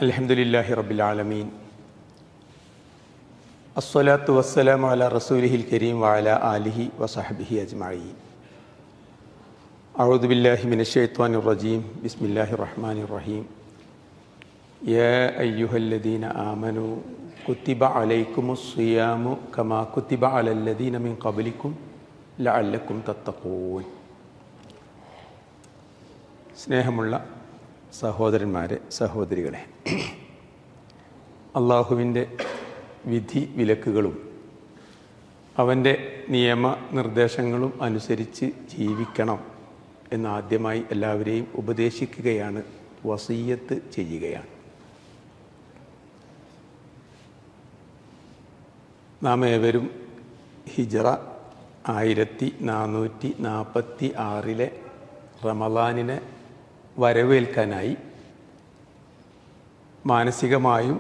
അൽഹംദുലില്ലാഹി റബ്ബിൽ ആലമീൻ. അസ്സലാത്തു വസ്സലാമു അലാ റസൂലിഹിൽ കരീം വഅലാ ആലിഹി വസഹ്ബിഹി അജ്മഈൻ. അഊദു ബില്ലാഹി മിനശ് ശൈത്വാനിർ റജീം. ബിസ്മില്ലാഹിർ റഹ്മാനിർ റഹീം. യാ അയ്യുഹല്ലദീന ആമനൂ കുത്തിബ അലൈക്കുമുസ് സിയാമു കമാ കുത്തിബ അലല്ലദീന മിൻ ഖബ്ലിക്കും ലഅല്ലക്കും തത്തഖൂൻ. സ്നേഹമുള്ള സഹോദരന്മാരെ, സഹോദരികളെ, അള്ളാഹുവിൻ്റെ വിധി വിലക്കുകളും അവൻ്റെ നിയമനിർദ്ദേശങ്ങളും അനുസരിച്ച് ജീവിക്കണം എന്നാദ്യമായി എല്ലാവരെയും ഉപദേശിക്കുകയാണ്, വസിയ്യത്ത് ചെയ്യുകയാണ്. നാം ഏവരും ഹിജ്റ 1446 റമളാനിനെ വരവേൽക്കാനായി മാനസികമായും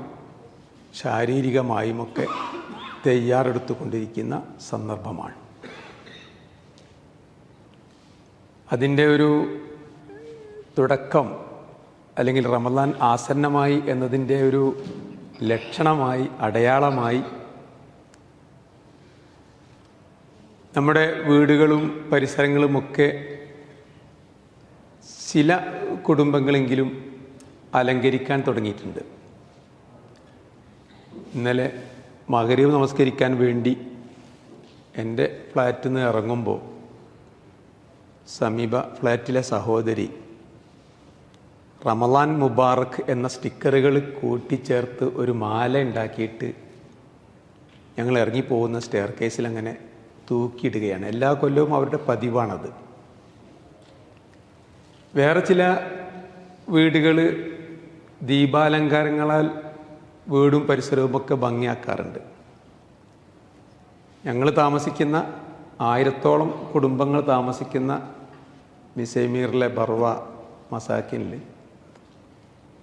ശാരീരികമായുമൊക്കെ തയ്യാറെടുത്തുകൊണ്ടിരിക്കുന്ന സന്ദർഭമാണ്. അതിൻ്റെ ഒരു തുടക്കം, അല്ലെങ്കിൽ റമളാൻ ആസന്നമായി എന്നതിൻ്റെ ഒരു ലക്ഷണമായി, അടയാളമായി നമ്മുടെ വീടുകളും പരിസരങ്ങളുമൊക്കെ ചില കുടുംബങ്ങളെങ്കിലും അലങ്കരിക്കാൻ തുടങ്ങിയിട്ടുണ്ട്. ഇന്നലെ മഗ്‌രിബ് നമസ്കരിക്കാൻ വേണ്ടി എൻ്റെ ഫ്ലാറ്റിൽ നിന്ന് ഇറങ്ങുമ്പോൾ സമീപ ഫ്ലാറ്റിലെ സഹോദരി റമളാൻ മുബാറക്ക് എന്ന സ്റ്റിക്കറുകൾ കൂട്ടിച്ചേർത്ത് ഒരു മാല ഉണ്ടാക്കിയിട്ട് ഞങ്ങൾ ഇറങ്ങിപ്പോകുന്ന സ്റ്റെയർ കേസിൽ അങ്ങനെ തൂക്കിയിടുകയാണ്. എല്ലാ കൊല്ലവും അവരുടെ പതിവാണത്. വേറെ ചില വീടുകൾ ദീപാലങ്കാരങ്ങളാൽ വീടും പരിസരവുമൊക്കെ ഭംഗിയാക്കാറുണ്ട്. ഞങ്ങൾ താമസിക്കുന്ന 1000-ഓളം കുടുംബങ്ങൾ താമസിക്കുന്ന മിസൈമീറിലെ ബർവ മസാക്കിനിൽ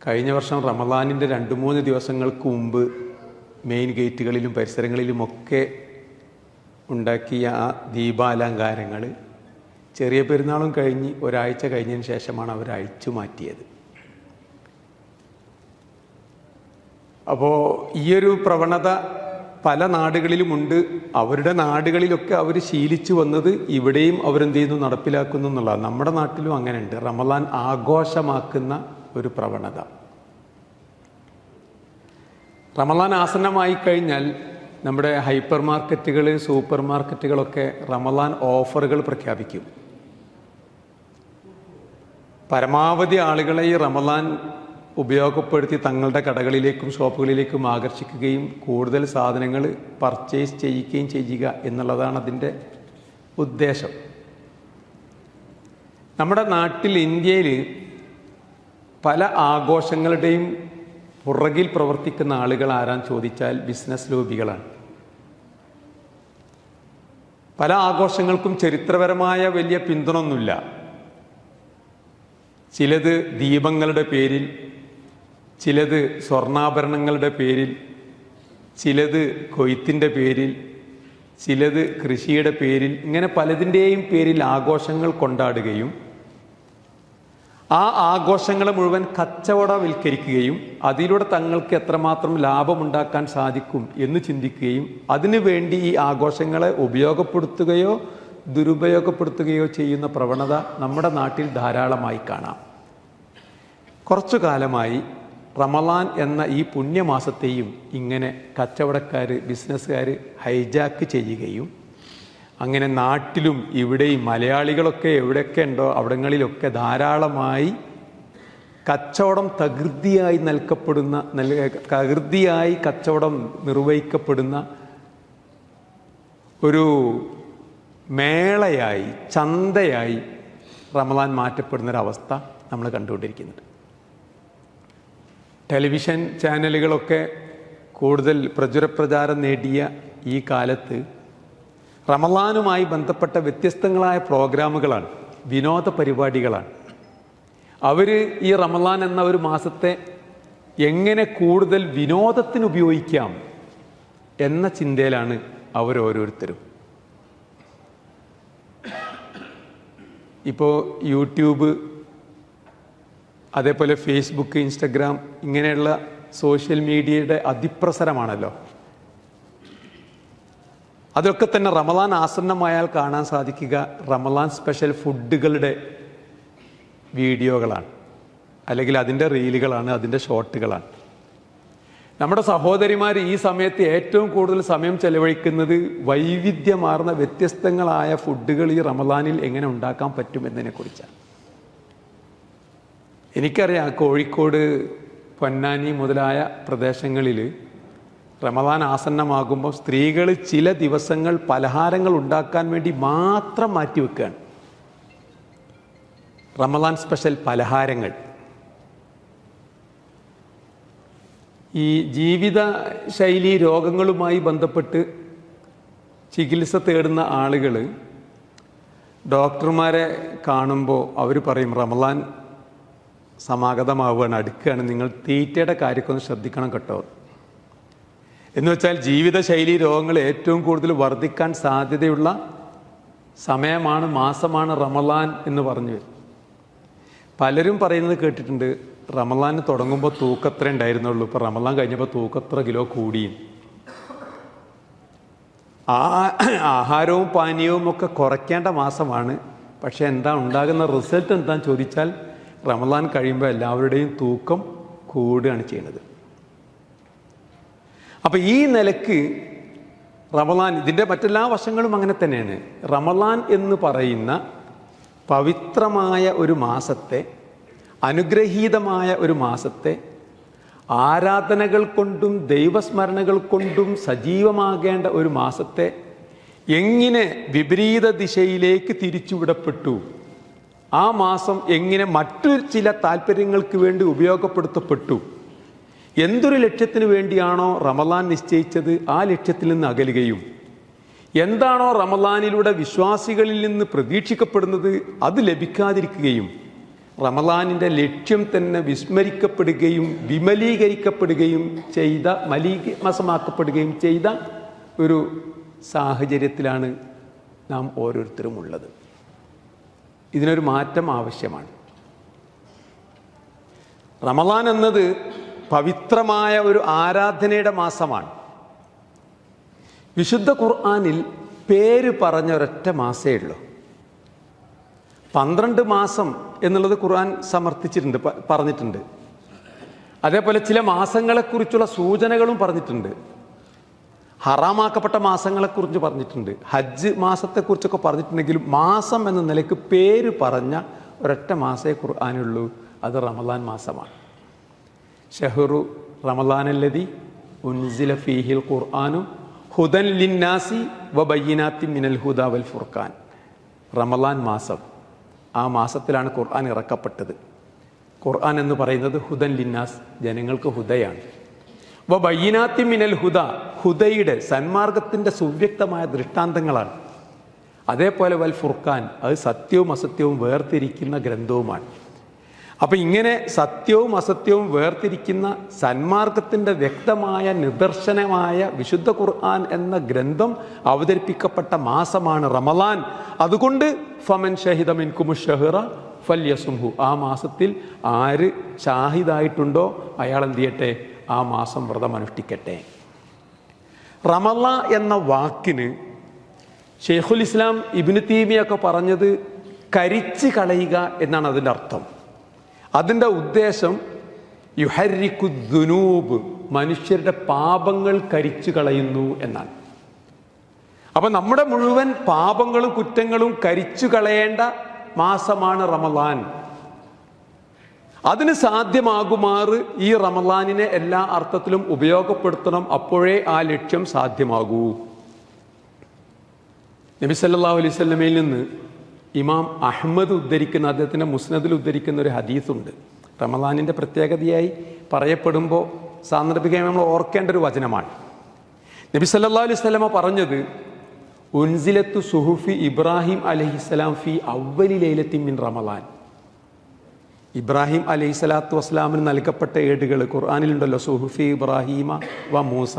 കഴിഞ്ഞ വർഷം റമളാനിൻ്റെ 2-3 ദിവസങ്ങൾക്ക് മുമ്പ് മെയിൻ ഗേറ്റുകളിലും പരിസരങ്ങളിലുമൊക്കെ ഉണ്ടാക്കിയ ആ ദീപാലങ്കാരങ്ങൾ ചെറിയ പെരുന്നാളും കഴിഞ്ഞ് ഒരാഴ്ച കഴിഞ്ഞതിന് ശേഷമാണ് അവർ അഴിച്ചു മാറ്റിയത്. അപ്പോൾ ഈയൊരു പ്രവണത പല നാടുകളിലുമുണ്ട്. അവരുടെ നാടുകളിലൊക്കെ അവർ ശീലിച്ചു വന്നത് ഇവിടെയും അവരെന്ത് ചെയ്യുന്നു, നടപ്പിലാക്കുന്നു എന്നുള്ളതാണ്. നമ്മുടെ നാട്ടിലും അങ്ങനെയുണ്ട്, റമളാൻ ആഘോഷമാക്കുന്ന ഒരു പ്രവണത. റമളാൻ ആസന്നമായി കഴിഞ്ഞാൽ നമ്മുടെ ഹൈപ്പർ മാർക്കറ്റുകൾ, സൂപ്പർ മാർക്കറ്റുകളൊക്കെ റമളാൻ ഓഫറുകൾ പ്രഖ്യാപിക്കും. പരമാവധി ആളുകളെ ഈ റമളാൻ ഉപയോഗപ്പെടുത്തി തങ്ങളുടെ കടകളിലേക്കും ഷോപ്പുകളിലേക്കും ആകർഷിക്കുകയും കൂടുതൽ സാധനങ്ങൾ പർച്ചേസ് ചെയ്യിക്കുകയും ചെയ്യുക എന്നുള്ളതാണ് അതിൻ്റെ ഉദ്ദേശം. നമ്മുടെ നാട്ടിൽ, ഇന്ത്യയിൽ പല ആഘോഷങ്ങളുടെയും പുറകിൽ പ്രവർത്തിക്കുന്ന ആളുകൾ ആരാന്ന് ചോദിച്ചാൽ ബിസിനസ് ലോബികളാണ്. പല ആഘോഷങ്ങൾക്കും ചരിത്രപരമായ വലിയ പിന്തുണയൊന്നുമില്ല. ചിലത് ദീപങ്ങളുടെ പേരിൽ, ചിലത് സ്വർണ്ണാഭരണങ്ങളുടെ പേരിൽ, ചിലത് കൊയ്ത്തിൻ്റെ പേരിൽ, ചിലത് കൃഷിയുടെ പേരിൽ, ഇങ്ങനെ പലതിൻ്റെയും പേരിൽ ആഘോഷങ്ങൾ കൊണ്ടാടുകയും ആ ആഘോഷങ്ങളെ മുഴുവൻ കച്ചവടവൽക്കരിക്കുകയും അതിലൂടെ തങ്ങൾക്ക് എത്രമാത്രം ലാഭമുണ്ടാക്കാൻ സാധിക്കും എന്ന് ചിന്തിക്കുകയും അതിനുവേണ്ടി ഈ ആഘോഷങ്ങളെ ഉപയോഗപ്പെടുത്തുകയോ ദുരുപയോഗപ്പെടുത്തുകയോ ചെയ്യുന്ന പ്രവണത നമ്മുടെ നാട്ടിൽ ധാരാളമായി കാണാം. കുറച്ചു കാലമായി റമളാൻ എന്ന ഈ പുണ്യമാസത്തെയും ഇങ്ങനെ കച്ചവടക്കാർ, ബിസിനസ്സുകാർ ഹൈജാക്ക് ചെയ്യുകയും അങ്ങനെ നാട്ടിലും ഇവിടെയും മലയാളികളൊക്കെ എവിടെയൊക്കെ ഉണ്ടോ അവിടങ്ങളിലൊക്കെ ധാരാളമായി കച്ചവടം തകൃതിയായി കച്ചവടം നിർവഹിക്കപ്പെടുന്ന ഒരു മേളയായി, ചന്തയായി റമളാൻ മാറ്റപ്പെടുന്നൊരവസ്ഥ നമ്മൾ കണ്ടുകൊണ്ടിരിക്കുന്നുണ്ട്. ടെലിവിഷൻ ചാനലുകളൊക്കെ കൂടുതൽ പ്രചാരം നേടിയ ഈ കാലത്ത് റമളാനുമായി ബന്ധപ്പെട്ട വ്യത്യസ്തങ്ങളായ പ്രോഗ്രാമുകളാണ്, വിനോദ പരിപാടികളാണ്. അവർ ഈ റമളാൻ എന്ന ഒരു മാസത്തെ എങ്ങനെ കൂടുതൽ വിനോദത്തിന് ഉപയോഗിക്കാം എന്ന ചിന്തയിലാണ് അവരോരോരുത്തരും. ഇപ്പോൾ യൂട്യൂബ്, അതേപോലെ ഫേസ്ബുക്ക്, ഇൻസ്റ്റഗ്രാം ഇങ്ങനെയുള്ള സോഷ്യൽ മീഡിയയുടെ അതിപ്രസരമാണല്ലോ. അതൊക്കെ തന്നെ റമദാൻ ആസന്നമായാൽ കാണാൻ സാധിക്കുക റമദാൻ സ്പെഷ്യൽ ഫുഡുകളുടെ വീഡിയോകളാണ്, അല്ലെങ്കിൽ അതിൻ്റെ റീലുകളാണ്, അതിൻ്റെ ഷോർട്ടുകളാണ്. നമ്മുടെ സഹോദരിമാർ ഈ സമയത്ത് ഏറ്റവും കൂടുതൽ സമയം ചെലവഴിക്കുന്നത് വൈവിധ്യമാർന്ന വ്യത്യസ്തങ്ങളായ ഫുഡുകൾ ഈ റമദാനിൽ എങ്ങനെ ഉണ്ടാക്കാൻ പറ്റും എന്നതിനെക്കുറിച്ചാണ്. എനിക്കറിയാം, കോഴിക്കോട്, പൊന്നാനി മുതലായ പ്രദേശങ്ങളിൽ റമദാൻ ആസന്നമാകുമ്പോൾ സ്ത്രീകൾ ചില ദിവസങ്ങൾ പലഹാരങ്ങൾ ഉണ്ടാക്കാൻ വേണ്ടി മാത്രം മാറ്റിവെക്കുകയാണ്. റമദാൻ സ്പെഷ്യൽ പലഹാരങ്ങൾ. ഈ ജീവിത ശൈലി രോഗങ്ങളുമായി ബന്ധപ്പെട്ട് ചികിത്സ തേടുന്ന ആളുകൾ ഡോക്ടർമാരെ കാണുമ്പോൾ അവർ പറയും, റമദാൻ സമാഗതമാവുകയാണ്, അടുക്കുകയാണ്, നിങ്ങൾ തീറ്റയുടെ കാര്യമൊക്കെ ഒന്ന് ശ്രദ്ധിക്കണം കേട്ടോ. എന്ന് വെച്ചാൽ ജീവിതശൈലി രോഗങ്ങൾ ഏറ്റവും കൂടുതൽ വർദ്ധിക്കാൻ സാധ്യതയുള്ള സമയമാണ്, മാസമാണ് റമദാൻ എന്ന് പറഞ്ഞു. പലരും പറയുന്നത് കേട്ടിട്ടുണ്ട്, റമദാൻ തുടങ്ങുമ്പോൾ തൂക്കത്ര ഉണ്ടായിരുന്നുള്ളൂ, ഇപ്പോൾ റമദാൻ കഴിഞ്ഞപ്പോൾ തൂക്കത്ര കിലോ കൂടിയും. ആഹാരവും പാനീയവും ഒക്കെ കുറയ്ക്കേണ്ട മാസമാണ്. പക്ഷെ എന്താ ഉണ്ടാകുന്ന റിസൾട്ട് എന്താണെന്ന് ചോദിച്ചാൽ റമദാൻ കഴിയുമ്പോൾ എല്ലാവരുടെയും തൂക്കം കൂടുകയാണ് ചെയ്യുന്നത്. അപ്പം ഈ നിലക്ക് റമദാൻ, ഇതിൻ്റെ മറ്റെല്ലാ വശങ്ങളും അങ്ങനെ തന്നെയാണ്. റമദാൻ എന്ന് പറയുന്ന പവിത്രമായ ഒരു മാസത്തെ, അനുഗ്രഹീതമായ ഒരു മാസത്തെ ആരാധനകൾ കൊണ്ടും ദൈവസ്മരണകൾ കൊണ്ടും സജീവമാകേണ്ട ഒരു മാസത്തെ എങ്ങനെ വിപരീത ദിശയിലേക്ക് തിരിച്ചുവിടപ്പെട്ടു, ആ മാസം എങ്ങനെ മറ്റു ചില താല്പര്യങ്ങൾക്ക് വേണ്ടി ഉപയോഗപ്പെടുത്തപ്പെട്ടു, എന്തൊരു ലക്ഷ്യത്തിന് വേണ്ടിയാണോ റമദാൻ നിശ്ചയിച്ചത് ആ ലക്ഷ്യത്തിൽ നിന്ന് അകലുകയും, എന്താണോ റമദാനിലൂടെ വിശ്വാസികളിൽ നിന്ന് പ്രതീക്ഷിക്കപ്പെടുന്നത് അത് ലഭിക്കാതിരിക്കുകയും, റമദാനിൻ്റെ ലക്ഷ്യം തന്നെ വിസ്മരിക്കപ്പെടുകയും വിമലീകരിക്കപ്പെടുകയും ചെയ്ത, മലീമസമാക്കപ്പെടുകയും ചെയ്ത ഒരു സാഹചര്യത്തിലാണ് നാം ഓരോരുത്തരും ഉള്ളത്. ഇതിനൊരു മാറ്റം ആവശ്യമാണ്. റമദാൻ എന്നത് പവിത്രമായ ഒരു ആരാധനയുടെ മാസമാണ്. വിശുദ്ധ ഖുർആനിൽ പേര് പറഞ്ഞ ഒരൊറ്റ മാസമേ ഉള്ളൂ. 12 മാസം എന്നുള്ളത് ഖുർആൻ സമർത്ഥിച്ചിട്ടുണ്ട്, പറഞ്ഞിട്ടുണ്ട്. അതേപോലെ ചില മാസങ്ങളെക്കുറിച്ചുള്ള സൂചനകളും പറഞ്ഞിട്ടുണ്ട്. ഹറാമാക്കപ്പെട്ട മാസങ്ങളെക്കുറിച്ച് പറഞ്ഞിട്ടുണ്ട്, ഹജ്ജ് മാസത്തെക്കുറിച്ചൊക്കെ പറഞ്ഞിട്ടുണ്ടെങ്കിലും മാസം എന്ന നിലയ്ക്ക് പേര് പറഞ്ഞ ഒരൊറ്റ മാസമേ ഖുർആനുള്ളൂ. അത് റമദാൻ മാസമാണ്. ഷഹ്റു റമദാനല്ലദി ഉൻസില ഫീഹിൽ ഖുർആനു ഹുദൻ ലിന്നാസി വബയ്യിനാത്തിൻ മിനൽ ഹുദാ വൽ ഫുർഖാൻ. റമദാൻ മാസം, ആ മാസത്തിലാണ് ഖുർആൻ ഇറക്കപ്പെട്ടത്. ഖുർആൻ എന്ന് പറയുന്നത് ഹുദൻ ലിന്നാസ്, ജനങ്ങൾക്ക് ഹുദയാണ്. വബയ്യിനാത്തിൻ മിനൽ ഹുദാ, ഹുദയുടെ സന്മാർഗത്തിൻ്റെ സുവ്യക്തമായ ദൃഷ്ടാന്തങ്ങളാണ്. അതേപോലെ വൽ ഫുർഖാൻ, അത് സത്യവും അസത്യവും വേർതിരിക്കുന്ന ഗ്രന്ഥവുമാണ്. അപ്പം ഇങ്ങനെ സത്യവും അസത്യവും വേർതിരിക്കുന്ന സന്മാർഗത്തിൻ്റെ വ്യക്തമായ നിദർശനമായ വിശുദ്ധ ഖുർആൻ എന്ന ഗ്രന്ഥം അവതരിപ്പിക്കപ്പെട്ട മാസമാണ് റമദാൻ. അതുകൊണ്ട് ഫമൻ ഷഹിദ മിൻകുമു ഷഹ്റ ഫല്യസുംഹു, ആ മാസത്തിൽ ആര് ഷാഹിദായിട്ടുണ്ടോ അയാൾ എന്ത് ചെയ്യട്ടെ, ആ മാസം വ്രതം അനുഷ്ഠിക്കട്ടെ. റമള എന്ന വാക്കിന് ഷെയ്ഖുൽ ഇസ്ലാം ഇബ്നു തൈമിയൊക്കെ പറഞ്ഞത് കരിച്ച് കളയുക എന്നാണ് അതിൻ്റെ അർത്ഥം. അതിൻ്റെ ഉദ്ദേശം യുഹരിക്കു ദുനൂബ്, മനുഷ്യരുടെ പാപങ്ങൾ കരിച്ചു കളയുന്നു എന്നാണ്. അപ്പം നമ്മുടെ മുഴുവൻ പാപങ്ങളും കുറ്റങ്ങളും കരിച്ചു കളയേണ്ട മാസമാണ് റമളാൻ. അതിന് സാധ്യമാകുമാറ് ഈ റമളാനിനെ എല്ലാ അർത്ഥത്തിലും ഉപയോഗപ്പെടുത്തണം. അപ്പോഴേ ആ ലക്ഷ്യം സാധ്യമാകൂ. നബി സല്ലല്ലാഹു അലൈഹി വസല്ലമയിൽ നിന്ന് ഇമാം അഹ്മദ് ഉദ്ധരിക്കുന്ന, അദ്ദേഹത്തിൻ്റെ മുസ്നദിൽ ഉദ്ധരിക്കുന്ന ഒരു ഹദീസുണ്ട്. റമളാനിൻ്റെ പ്രത്യേകതയായി പറയപ്പെടുമ്പോൾ സാന്ദർഭികമായി നമ്മൾ ഓർക്കേണ്ട ഒരു വചനമാണ്. നബി സല്ലല്ലാഹു അലൈഹി വസല്ലമ പറഞ്ഞത്, ഉൻസിലത്തു സുഹുഫി ഇബ്രാഹിം അലൈഹിസ്സലാം ഫി അവ്വലി ലൈലത്തിൻ മിൻ റമളാൻ. ഇബ്രാഹിം അലൈഹി സ്വലാത്തു വസ്സലാമിന് നൽകപ്പെട്ട ഏടുകൾ ഖുർആനിലുണ്ടല്ലോ, സുഹുഫി ഇബ്രാഹിമ വ മൂസ.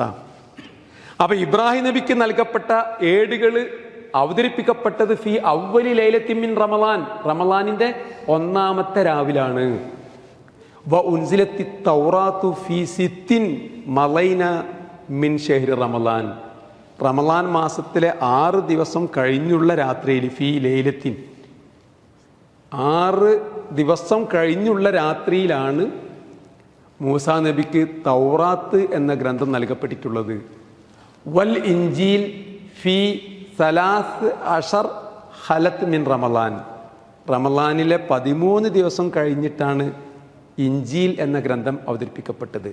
അപ്പം ഇബ്രാഹിം നബിക്ക് നൽകപ്പെട്ട ഏടുകൾ അവതരിപ്പിക്കപ്പെട്ടത് ഫി അവ്വലി ലൈലത്തിൻ മിൻ റമളാൻ, റമളാനിൻ്റെ ഒന്നാമത്തെ രാവിലാണ്. വ ഉൻസിലത്തി തൗറാത്തു ഫീ സിത്തിൻ മലൈന മിൻ ഷഹ്രി റമളാൻ. റമളാൻ മാസത്തിലെ 6 ദിവസം കഴിഞ്ഞുള്ള രാത്രിയിൽ, ഫീ ലൈലത്തിൻ, 6 ദിവസം കഴിഞ്ഞുള്ള രാത്രിയിലാണ് മൂസാ നബിക്ക് തൗറാത്ത് എന്ന ഗ്രന്ഥം നൽകപ്പെട്ടിട്ടുള്ളത്. വൽ ഇഞ്ചീൽ ഫീ സലാസ് അഷർ ഹലത്ത് മിൻ റമളാൻ. റമളാനിലെ 13 ദിവസം കഴിഞ്ഞിട്ടാണ് ഇഞ്ചീൽ എന്ന ഗ്രന്ഥം അവതരിപ്പിക്കപ്പെട്ടത്.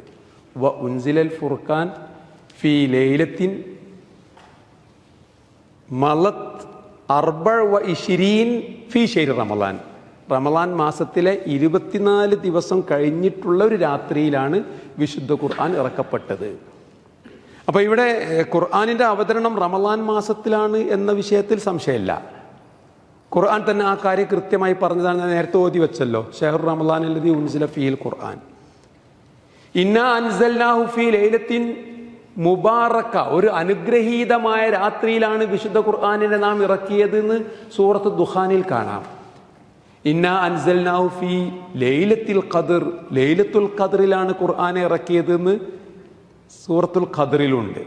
വ ഉൻസിലൽ ഫുർഖാൻ ഫീ ലൈലത്തിൻ മലത്ത് 24 ഫീ ഷഹ്രി റമളാൻ. റമളാൻ മാസത്തിലെ 24 ദിവസം കഴിഞ്ഞിട്ടുള്ള ഒരു രാത്രിയിലാണ് വിശുദ്ധ ഖുർആൻ ഇറക്കപ്പെട്ടത്. അപ്പോൾ ഇവിടെ ഖുർആനിൻ്റെ അവതരണം റമളാൻ മാസത്തിലാണ് എന്ന വിഷയത്തിൽ സംശയമില്ല. ഖുർആൻ തന്നെ ആ കാര്യം കൃത്യമായി പറഞ്ഞതാണ്. ഞാൻ നേരത്തെ ഓതി വെച്ചല്ലോ, ഷഹ്റു റമളാൻ അല്ലദീ ഉൻസില ഫീൽ ഖുർആൻ ഇന്നാ അൻസൽനാഹു ഫീ ലൈലത്തിൻ മുബാറക്ക. ഒരു അനുഗ്രഹീതമായ രാത്രിയിലാണ് വിശുദ്ധ ഖുർആനിനെ നാം ഇറക്കിയതെന്ന് സൂറത്ത് ദുഖാനിൽ കാണാം. ഇന്നാ അൻസൽനാഹു ഫീ ലൈലത്തിൽ ഖദ്ർ. ലൈലത്തുൽ ഖദ്റിലാണ് ഖുർആനെ ഇറക്കിയതെന്ന് സൂറത്തുൽ ഖദ്റിലുണ്ട്.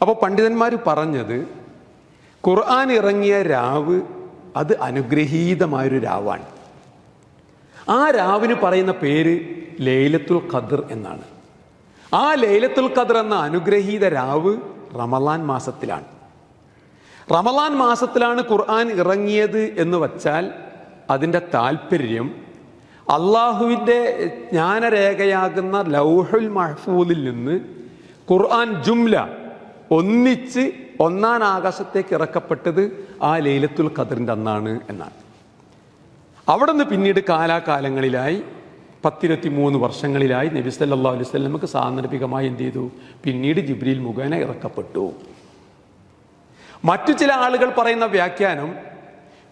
അപ്പോൾ പണ്ഡിതന്മാർ പറഞ്ഞത് ഖുർആൻ ഇറങ്ങിയ രാവ് അത് അനുഗ്രഹീതമായൊരു രാവാണ്. ആ രാവിന് പറയുന്ന പേര് ലൈലത്തുൽ ഖദ്ർ എന്നാണ്. ആ ലൈലത്തുൽ ഖദ്ർ എന്ന അനുഗ്രഹീത രാവ് റമളാൻ മാസത്തിലാണ്. റമളാൻ മാസത്തിലാണ് ഖുർആൻ ഇറങ്ങിയത് എന്ന് വച്ചാൽ അതിൻ്റെ താല്പര്യം അള്ളാഹുവിൻ്റെ ജ്ഞാനരേഖയാകുന്ന ലൗഹുൽ മഹ്ഫൂദിൽ നിന്ന് ഖുർആൻ ജുംല ഒന്നിച്ച് ഒന്നാം ആകാശത്തേക്ക് ഇറക്കപ്പെട്ടത് ആ ലൈലത്തുൽ ഖദ്റിൻ്റെ അന്നാണ് എന്നാണ്. അവിടെ നിന്ന് പിന്നീട് കാലാകാലങ്ങളിലായി 10-23 വർഷങ്ങളിലായി നബി സല്ലല്ലാഹു അലൈഹി വസല്ലമക്ക് സാന്ദർഭികമായി എന്ത് ചെയ്തു? പിന്നീട് ജിബ്രീൽ മുഖേന ഇറക്കപ്പെട്ടു. മറ്റു ചില ആളുകൾ പറയുന്ന വ്യാഖ്യാനം,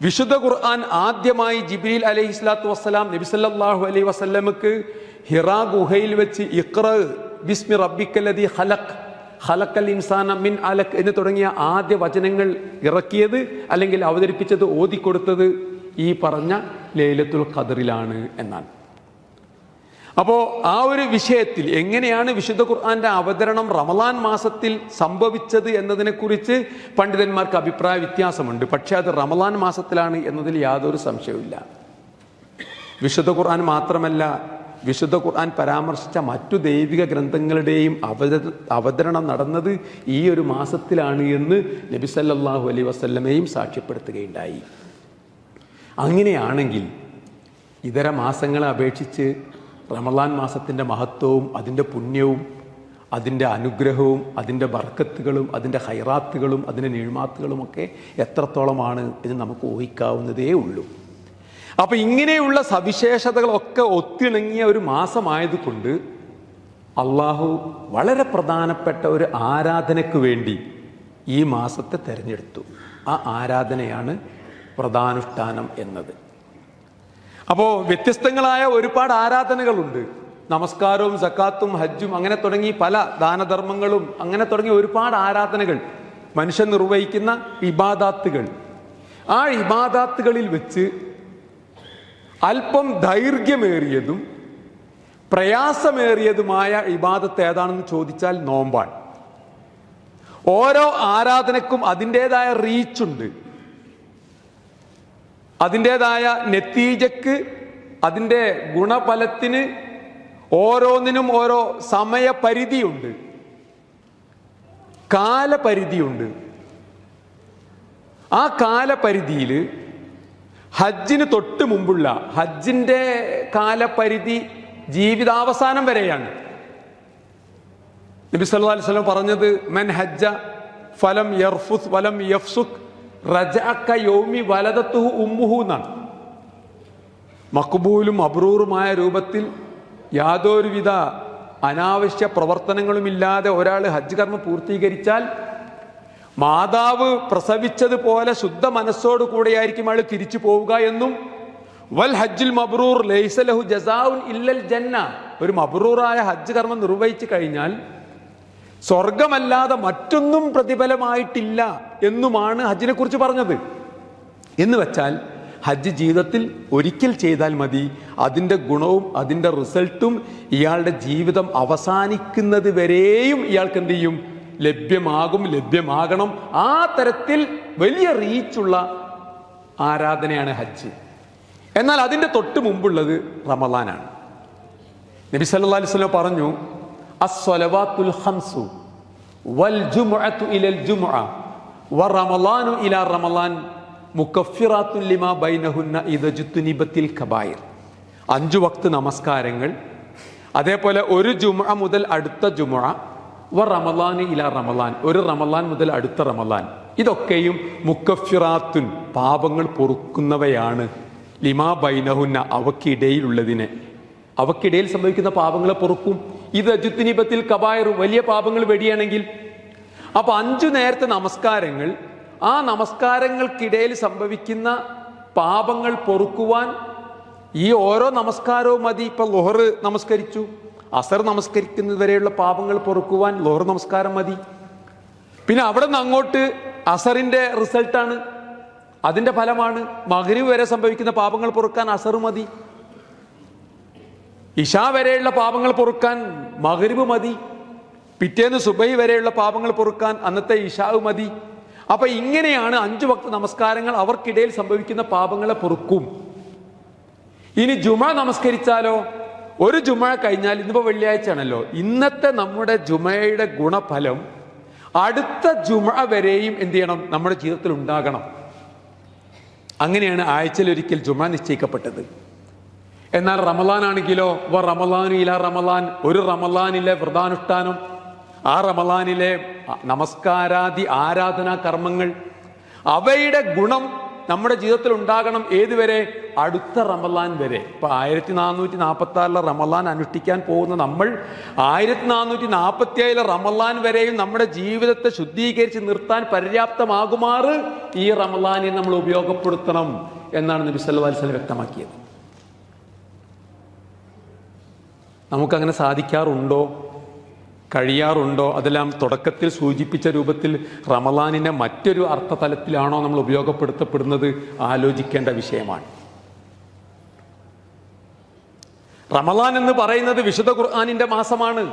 വിശുദ്ധ ഖുർആൻ ആദ്യമായി ജിബ്രീൽ അലൈഹി സ്വലാത്തു വസ്സലാം നബി സല്ലല്ലാഹു അലൈഹി വസല്ലമക്ക് ഹിറാ ഗുഹയിൽ വെച്ച് ഇഖ്റ ബിസ്മി റബ്ബിക്കല്ലദീ ഖലഖ് ഖലഖൽ ഇൻസാന മിൻ അലഖ് എന്ന് തുടങ്ങിയ ആദ്യ വചനങ്ങൾ ഇറക്കിയത് അല്ലെങ്കിൽ അവതരിപ്പിച്ചത്, ഓതിക്കൊടുത്തത് ഈ പറഞ്ഞ ലൈലത്തുൽ ഖദ്റിലാണ് എന്നാണ്. അപ്പോൾ ആ ഒരു വിഷയത്തിൽ എങ്ങനെയാണ് വിശുദ്ധ ഖുർആന്റെ അവതരണം റമളാൻ മാസത്തിൽ സംഭവിച്ചത് എന്നതിനെക്കുറിച്ച് പണ്ഡിതന്മാർക്ക് അഭിപ്രായ വ്യത്യാസമുണ്ട്. പക്ഷെ അത് റമളാൻ മാസത്തിലാണ് എന്നതിൽ യാതൊരു സംശയവുമില്ല. വിശുദ്ധ ഖുർആൻ മാത്രമല്ല, വിശുദ്ധ ഖുർആൻ പരാമർശിച്ച മറ്റു ദൈവിക ഗ്രന്ഥങ്ങളുടെയും അവതരണം നടന്നത് ഈ ഒരു മാസത്തിലാണ് എന്ന് നബി സല്ലല്ലാഹു അലൈഹി വസല്ലമയും സാക്ഷ്യപ്പെടുത്തുകയുണ്ടായി. അങ്ങനെയാണെങ്കിൽ ഇതര മാസങ്ങളെ അപേക്ഷിച്ച് റമളാൻ മാസത്തിൻ്റെ മഹത്വവും അതിൻ്റെ പുണ്യവും അതിൻ്റെ അനുഗ്രഹവും അതിൻ്റെ ബർക്കത്തുകളും അതിൻ്റെ ഹൈറാത്തുകളും അതിൻ്റെ നിഴ്മാത്തുകളുമൊക്കെ എത്രത്തോളമാണ് എന്ന് നമുക്ക് ഊഹിക്കാവുന്നതേ ഉള്ളൂ. അപ്പം ഇങ്ങനെയുള്ള സവിശേഷതകളൊക്കെ ഒത്തിണങ്ങിയ ഒരു മാസമായതുകൊണ്ട് അള്ളാഹു വളരെ പ്രധാനപ്പെട്ട ഒരു ആരാധനയ്ക്ക് വേണ്ടി ഈ മാസത്തെ തിരഞ്ഞെടുത്തു. ആ ആരാധനയാണ് വ്രതാനുഷ്ഠാനം എന്നത്. അപ്പോൾ വ്യത്യസ്തങ്ങളായ ഒരുപാട് ആരാധനകളുണ്ട്. നമസ്കാരവും സക്കാത്തും ഹജ്ജും അങ്ങനെ തുടങ്ങി പല ദാനധർമ്മങ്ങളും അങ്ങനെ തുടങ്ങി ഒരുപാട് ആരാധനകൾ, മനുഷ്യൻ നിർവഹിക്കുന്ന ഇബാദാത്തുകൾ. ആ ഇബാദാത്തുകളിൽ വെച്ച് അല്പം ദൈർഘ്യമേറിയതും പ്രയാസമേറിയതുമായ ഇബാദത്ത് ഏതാണെന്ന് ചോദിച്ചാൽ നോമ്പാണ്. ഓരോ ആരാധനക്കും അതിൻ്റെതായ റീച്ചുണ്ട്, അതിൻ്റെതായ നെത്തീജക്ക്, അതിൻ്റെ ഗുണഫലത്തിന് ഓരോന്നിനും ഓരോ സമയപരിധിയുണ്ട്, കാലപരിധിയുണ്ട്. ആ കാലപരിധിയിൽ ഹജ്ജിന് തൊട്ട് മുമ്പുള്ള ഹജ്ജിൻ്റെ കാലപരിധി ജീവിതാവസാനം വരെയാണ്. നബി സല്ലല്ലാഹു അലൈഹി വസല്ലം പറഞ്ഞത്, മൻ ഹജ്ജ ഫലം യർഫുസ് വലം യഫ്സുഖ് റജഅക യൗമി വലദത്തുഹു ഉമ്മുഹു എന്നാണ്. മഖ്ബൂലും അബ്രൂറുമായ രൂപത്തിൽ യാതൊരുവിധ അനാവശ്യ പ്രവർത്തനങ്ങളുമില്ലാതെ ഒരാൾ ഹജ്ജ് കർമ്മം പൂർത്തീകരിച്ചാൽ മാതാവ് പ്രസവിച്ചതുപോലെ ശുദ്ധ മനസ്സോടു കൂടെയായിരിക്കും അയാൾ തിരിച്ചു പോവുക എന്നും, വൽ ഹജ്ജുൽ മബ്രൂർ ലൈസ ലഹു ജസാഉൻ ഇല്ലൽ ജന്ന, ഒരു മബ്രൂറായ ഹജ്ജ് കർമ്മം നിർവഹിച്ചു കഴിഞ്ഞാൽ സ്വർഗമല്ലാതെ മറ്റൊന്നും പ്രതിഫലമായിട്ടില്ല എന്നുമാണ് ഹജ്ജിനെ കുറിച്ച് പറഞ്ഞത്. എന്ന് വെച്ചാൽ ഹജ്ജ് ജീവിതത്തിൽ ഒരിക്കൽ ചെയ്താൽ മതി. അതിൻ്റെ ഗുണവും അതിൻ്റെ റിസൾട്ടും ഇയാളുടെ ജീവിതം അവസാനിക്കുന്നത് വരെയും ഇയാൾക്ക് എന്ത് ചെയ്യും? ലഭ്യമാകണം. ആ തരത്തിൽ വലിയ റീച്ചുള്ള ആരാധനയാണ് ഹജ്ജ്. എന്നാൽ അതിൻ്റെ തൊട്ട് മുമ്പുള്ളത് റമളാനാണ്. നബി സല്ലല്ലാഹു അലൈഹി വസല്ലം പറഞ്ഞു, അസ്സലവാത്തുൽ ഖംസു വൽ ജുമുഅത്തു ഇലൽ ജുമുഅ വറമളാനു ഇലാ റമളാൻ മുകഫിറാത്തുൻ ലിമാ ബൈനഹുന്ന ഇദ ജുത്നിബത്തിൽ കബായിർ. 5 വക്ത് നമസ്കാരങ്ങൾ, അതേപോലെ ഒരു ജുമുഅ മുതൽ അടുത്ത ജുമുഅ, റമളാനു ഇലാ റമളാൻ, ഒരു റമളാൻ മുതൽ അടുത്ത റമളാൻ, ഇതൊക്കെയും മുകഫിറാത്തുൻ പാപങ്ങൾ പൊറുക്കുന്നവയാണ്. ലിമാ ബൈനഹുന്ന അവക്കിടയിലുള്ളതിനെ, അവക്കിടയിൽ സംഭവിക്കുന്ന പാപങ്ങളെ പൊറുക്കും. ഇത് അജുത്തിനിബത്തിൽ കബായർ, വലിയ പാപങ്ങൾ വെടിയാണെങ്കിൽ. അപ്പൊ 5 നേരത്തെ നമസ്കാരങ്ങൾ, ആ നമസ്കാരങ്ങൾക്കിടയിൽ സംഭവിക്കുന്ന പാപങ്ങൾ പൊറുക്കുവാൻ ഈ ഓരോ നമസ്കാരവും മതി. ഇപ്പൊ ളുഹർ നമസ്കരിച്ചു, അസർ നമസ്കരിക്കുന്നത് വരെയുള്ള പാപങ്ങൾ പൊറുക്കുവാൻ ളുഹർ നമസ്കാരം മതി. പിന്നെ അവിടെ നിന്ന് അങ്ങോട്ട് അസറിന്റെ റിസൾട്ടാണ്, അതിന്റെ ഫലമാണ്. മഗ്രിബ് വരെ സംഭവിക്കുന്ന പാപങ്ങൾ പൊറുക്കാൻ അസർ മതി. ഇശാ വരെയുള്ള പാപങ്ങൾ പൊറുക്കാൻ മഗ്രിബ് മതി. പിറ്റേന്ന് സുബഹി വരെയുള്ള പാപങ്ങൾ പൊറുക്കാൻ അന്നത്തെ ഇശാവ് മതി. അപ്പൊ ഇങ്ങനെയാണ് 5 വക്ത് നമസ്കാരങ്ങൾ അവർക്കിടയിൽ സംഭവിക്കുന്ന പാപങ്ങളെ പൊറുക്കും. ഇനി ജുമ നമസ്കരിച്ചാലോ, ഒരു ജുമ കഴിഞ്ഞാൽ, ഇന്നിപ്പോ വെള്ളിയാഴ്ച ആണല്ലോ, ഇന്നത്തെ നമ്മുടെ ജുമയുടെ ഗുണഫലം അടുത്ത ജുമ വരെയും എന്ത് ചെയ്യണം? നമ്മുടെ ജീവിതത്തിൽ ഉണ്ടാകണം. അങ്ങനെയാണ് ആഴ്ചയിൽ ഒരിക്കൽ ജുമ നിശ്ചയിക്കപ്പെട്ടത്. എന്നാൽ റമളാൻ ആണെങ്കിലോ, റമളാനു ഇലാ റമളാൻ, ഒരു റമളാനിലെ വ്രതാനുഷ്ഠാനം, ആ റമളാനിലെ നമസ്കാരാദി ആരാധനാ കർമ്മങ്ങൾ, അവയുടെ ഗുണം നമ്മുടെ ജീവിതത്തിൽ ഉണ്ടാകണം. ഏതുവരെ? അടുത്ത റമളാൻ വരെ. ഇപ്പൊ 1446 റമളാൻ അനുഷ്ഠിക്കാൻ പോകുന്ന നമ്മൾ 1447 റമളാൻ വരെയും നമ്മുടെ ജീവിതത്തെ ശുദ്ധീകരിച്ച് നിർത്താൻ പര്യാപ്തമാകുമാറ് ഈ റമളാനെ നമ്മൾ ഉപയോഗപ്പെടുത്തണം എന്നാണ് നബി സല്ലല്ലാഹു അലൈഹി വസല്ലം വ്യക്തമാക്കിയത്. നമുക്കങ്ങനെ സാധിക്കാറുണ്ടോ? കഴിയാറുണ്ടോ? അതെല്ലാം തുടക്കത്തിൽ സൂചിപ്പിച്ച രൂപത്തിൽ റമളാനിനെ മറ്റൊരു അർത്ഥതലത്തിലാണോ നമ്മൾ ഉപയോഗപ്പെടുത്തപ്പെടുന്നത്? ആലോചിക്കേണ്ട വിഷയമാണ്. റമളാൻ എന്ന് പറയുന്നത് വിശുദ്ധ ഖുർആനിന്റെ മാസമാണ്.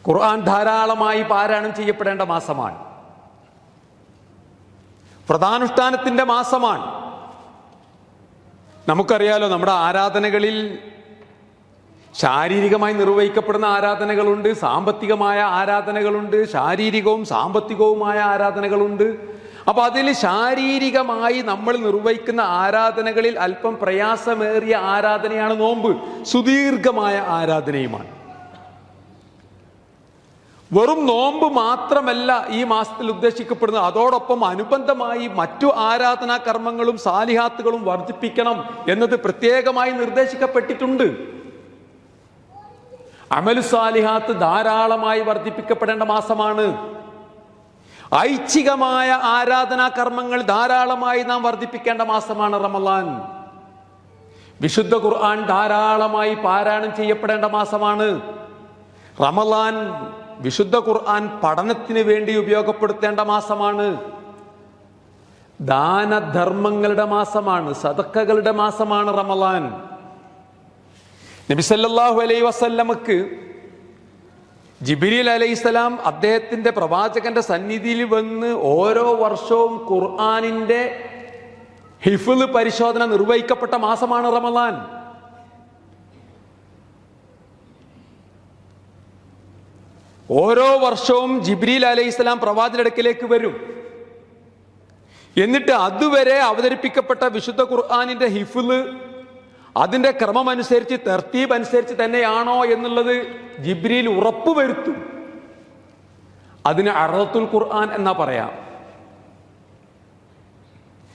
ഖുർആൻ ധാരാളമായി പാരായണം ചെയ്യപ്പെടേണ്ട മാസമാണ്. വ്രതാനുഷ്ഠാനത്തിന്റെ മാസമാണ്. നമുക്കറിയാലോ, നമ്മുടെ ആരാധനകളിൽ ശാരീരികമായി നിർവഹിക്കപ്പെടുന്ന ആരാധനകളുണ്ട്, സാമ്പത്തികമായ ആരാധനകളുണ്ട്, ശാരീരികവും സാമ്പത്തികവുമായ ആരാധനകളുണ്ട്. അപ്പൊ അതിൽ ശാരീരികമായി നമ്മൾ നിർവഹിക്കുന്ന ആരാധനകളിൽ അല്പം പ്രയാസമേറിയ ആരാധനയാണ് നോമ്പ്. സുദീർഘമായ ആരാധനയുമാണ്. വെറും നോമ്പ് മാത്രമല്ല ഈ മാസത്തിൽ ഉദ്ദേശിക്കപ്പെടുന്നത്, അതോടൊപ്പം അനുബന്ധമായി മറ്റു ആരാധനാ കർമ്മങ്ങളും സാലിഹാത്തുകളും വർദ്ധിപ്പിക്കണം എന്നത് പ്രത്യേകമായി നിർദ്ദേശിക്കപ്പെട്ടിട്ടുണ്ട്. അമലു സാലിഹാത്ത് ധാരാളമായി വർദ്ധിപ്പിക്കപ്പെടേണ്ട മാസമാണ്. ഐച്ഛികമായ ആരാധനാ കർമ്മങ്ങൾ ധാരാളമായി നാം വർദ്ധിപ്പിക്കേണ്ട മാസമാണ് റമളാൻ. വിശുദ്ധ ഖുർആൻ ധാരാളമായി പാരായണം ചെയ്യപ്പെടേണ്ട മാസമാണ് റമളാൻ. വിശുദ്ധ ഖുർആൻ പഠനത്തിന് വേണ്ടി ഉപയോഗപ്പെടുത്തേണ്ട മാസമാണ്. ദാനധർമ്മങ്ങളുടെ മാസമാണ്, സദഖകളുടെ മാസമാണ് റമളാൻ. നബി സല്ലല്ലാഹു അലൈഹി വസല്ലമക്ക് ജിബ്രീൽ അലൈഹിസ്സലാം അദ്ദേഹത്തിന്റെ പ്രവാചകന്റെ സന്നിധിയിൽ വന്ന് ഓരോ വർഷവും ഖുർആനിന്റെ ഹിഫ്ള് പരിശോധന നിർവഹിക്കപ്പെട്ട മാസമാണ് റമളാൻ. ഓരോ വർഷവും ജിബ്രീൽ അലൈഹിസ്സലാം പ്രവാചകന്റെ അടുക്കലേക്ക് വരും. എന്നിട്ട് അതുവരെ അവതരിപ്പിക്കപ്പെട്ട വിശുദ്ധ ഖുർആനിന്റെ ഹിഫ്ള് അതിന്റെ ക്രമമനുസരിച്ച്, തർത്തീബ് അനുസരിച്ച് തന്നെയാണോ എന്നുള്ളത് ജിബ്രീൽ ഉറപ്പുവരുത്തും. അതിന് അർദത്തുൽ ഖുർആൻ എന്നാ പറയാം.